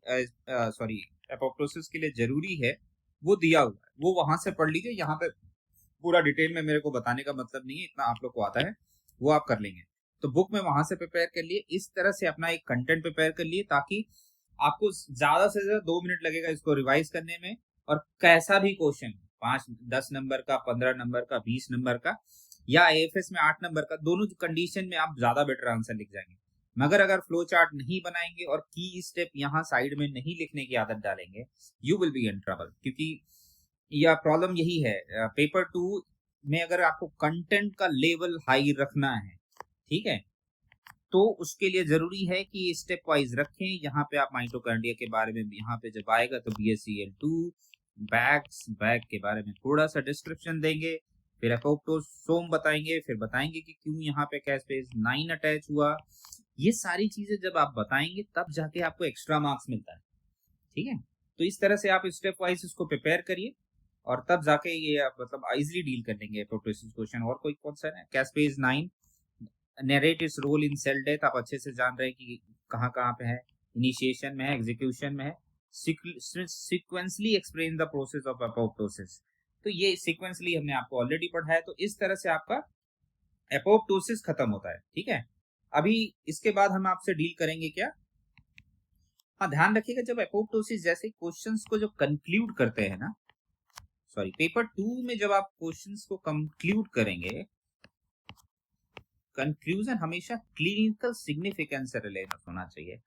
सॉरी एपोप्टोसिस के लिए जरूरी है वो दिया हुआ है, वो वहां से पढ़ लीजिए। यहाँ पे पूरा डिटेल में मेरे को बताने का मतलब नहीं है, इतना आप लोग को आता है, वो आप कर लेंगे। तो बुक में वहां से प्रिपेयर कर लिए, इस तरह से अपना एक कंटेंट प्रिपेयर कर लिए, ताकि आपको ज्यादा से ज्यादा 2 मिनट लगेगा इसको रिवाइज करने में। और कैसा भी क्वेश्चन, 5, 10 नंबर का, 15 नंबर का, 20 नंबर का, या AFS में 8 नंबर का, दोनों कंडीशन में आप ज्यादा बेटर आंसर लिख जाएंगे। मगर अगर फ्लो चार्ट नहीं बनाएंगे और की स्टेप यहाँ साइड में नहीं लिखने की आदत डालेंगे, you will be in trouble. क्योंकि यह प्रॉब्लम यही है पेपर 2 में, अगर आपको कंटेंट का लेवल हाई रखना है, ठीक है, तो उसके लिए जरूरी है कि स्टेप वाइज रखें। यहाँ पे आप माइटोकॉन्ड्रिया के बारे में, यहाँ पे जब आएगा तो BCL2 बैग के बारे में थोड़ा सा डिस्क्रिप्शन देंगे, फिर एपोप्टोसोम बताएंगे, फिर बताएंगे कि क्यों यहाँ पे कैस्पेज 9 अटैच हुआ। ये सारी चीजें जब आप बताएंगे तब जाके आपको एक्स्ट्रा मार्क्स मिलता है। ठीक है, तो इस तरह से आप स्टेप वाइज इसको प्रिपेयर करिए, और तब जाके ये आप मतलब इजिली डील कर लेंगे एपोप्टोसिस क्वेश्चन। और कोई कौन सा है, caspase 9 narrate its role in cell death, आप अच्छे से जान रहे हैं कि कहाँ कहाँ पे है, इनिशिएशन में है, एग्जीक्यूशन में है, sequentially explain the process of apoptosis. तो ये सीक्वेंसली हमने आपको ऑलरेडी पढ़ा है। तो इस तरह से आपका एपोप्टोसिस खत्म होता है। ठीक है, अभी इसके बाद हम आपसे डील करेंगे क्या, हाँ, ध्यान रखिएगा जब एपोप्टोसिस जैसे क्वेश्चंस को जो कंक्लूड करते हैं ना, सॉरी पेपर 2 में जब आप क्वेश्चंस को कंक्लूड करेंगे, कंक्लूजन हमेशा क्लिनिकल सिग्निफिकेंस से रिलेटेड होना चाहिए।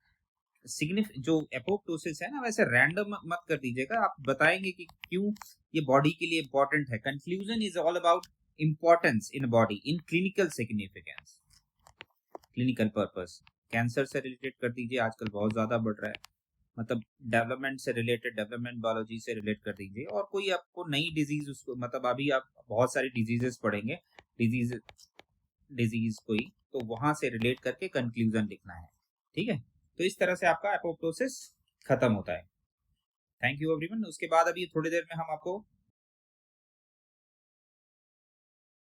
जो एपोप्टोसिस है ना, वैसे रैंडम मत कर दीजिएगा, आप बताएंगे कि क्यों ये बॉडी के लिए इंपॉर्टेंट है। Conclusion is all about importance in body in clinical significance, clinical purpose. Cancer से रिलेटेड कर दीजिए, आजकल बहुत ज्यादा बढ़ रहा है, मतलब डेवलपमेंट से रिलेटेड, डेवलपमेंट बायोलॉजी से रिलेट कर दीजिए। और कोई आपको नई डिजीज, उसको मतलब अभी आप बहुत सारी डिजीजेस पढ़ेंगे, डिजीज कोई, तो वहां से रिलेट करके कंक्लूजन लिखना है, ठीक है। तो इस तरह से आपका एपोप्टोसिस खत्म होता है। Thank you everyone. उसके बाद अभी थोड़ी देर में हम आपको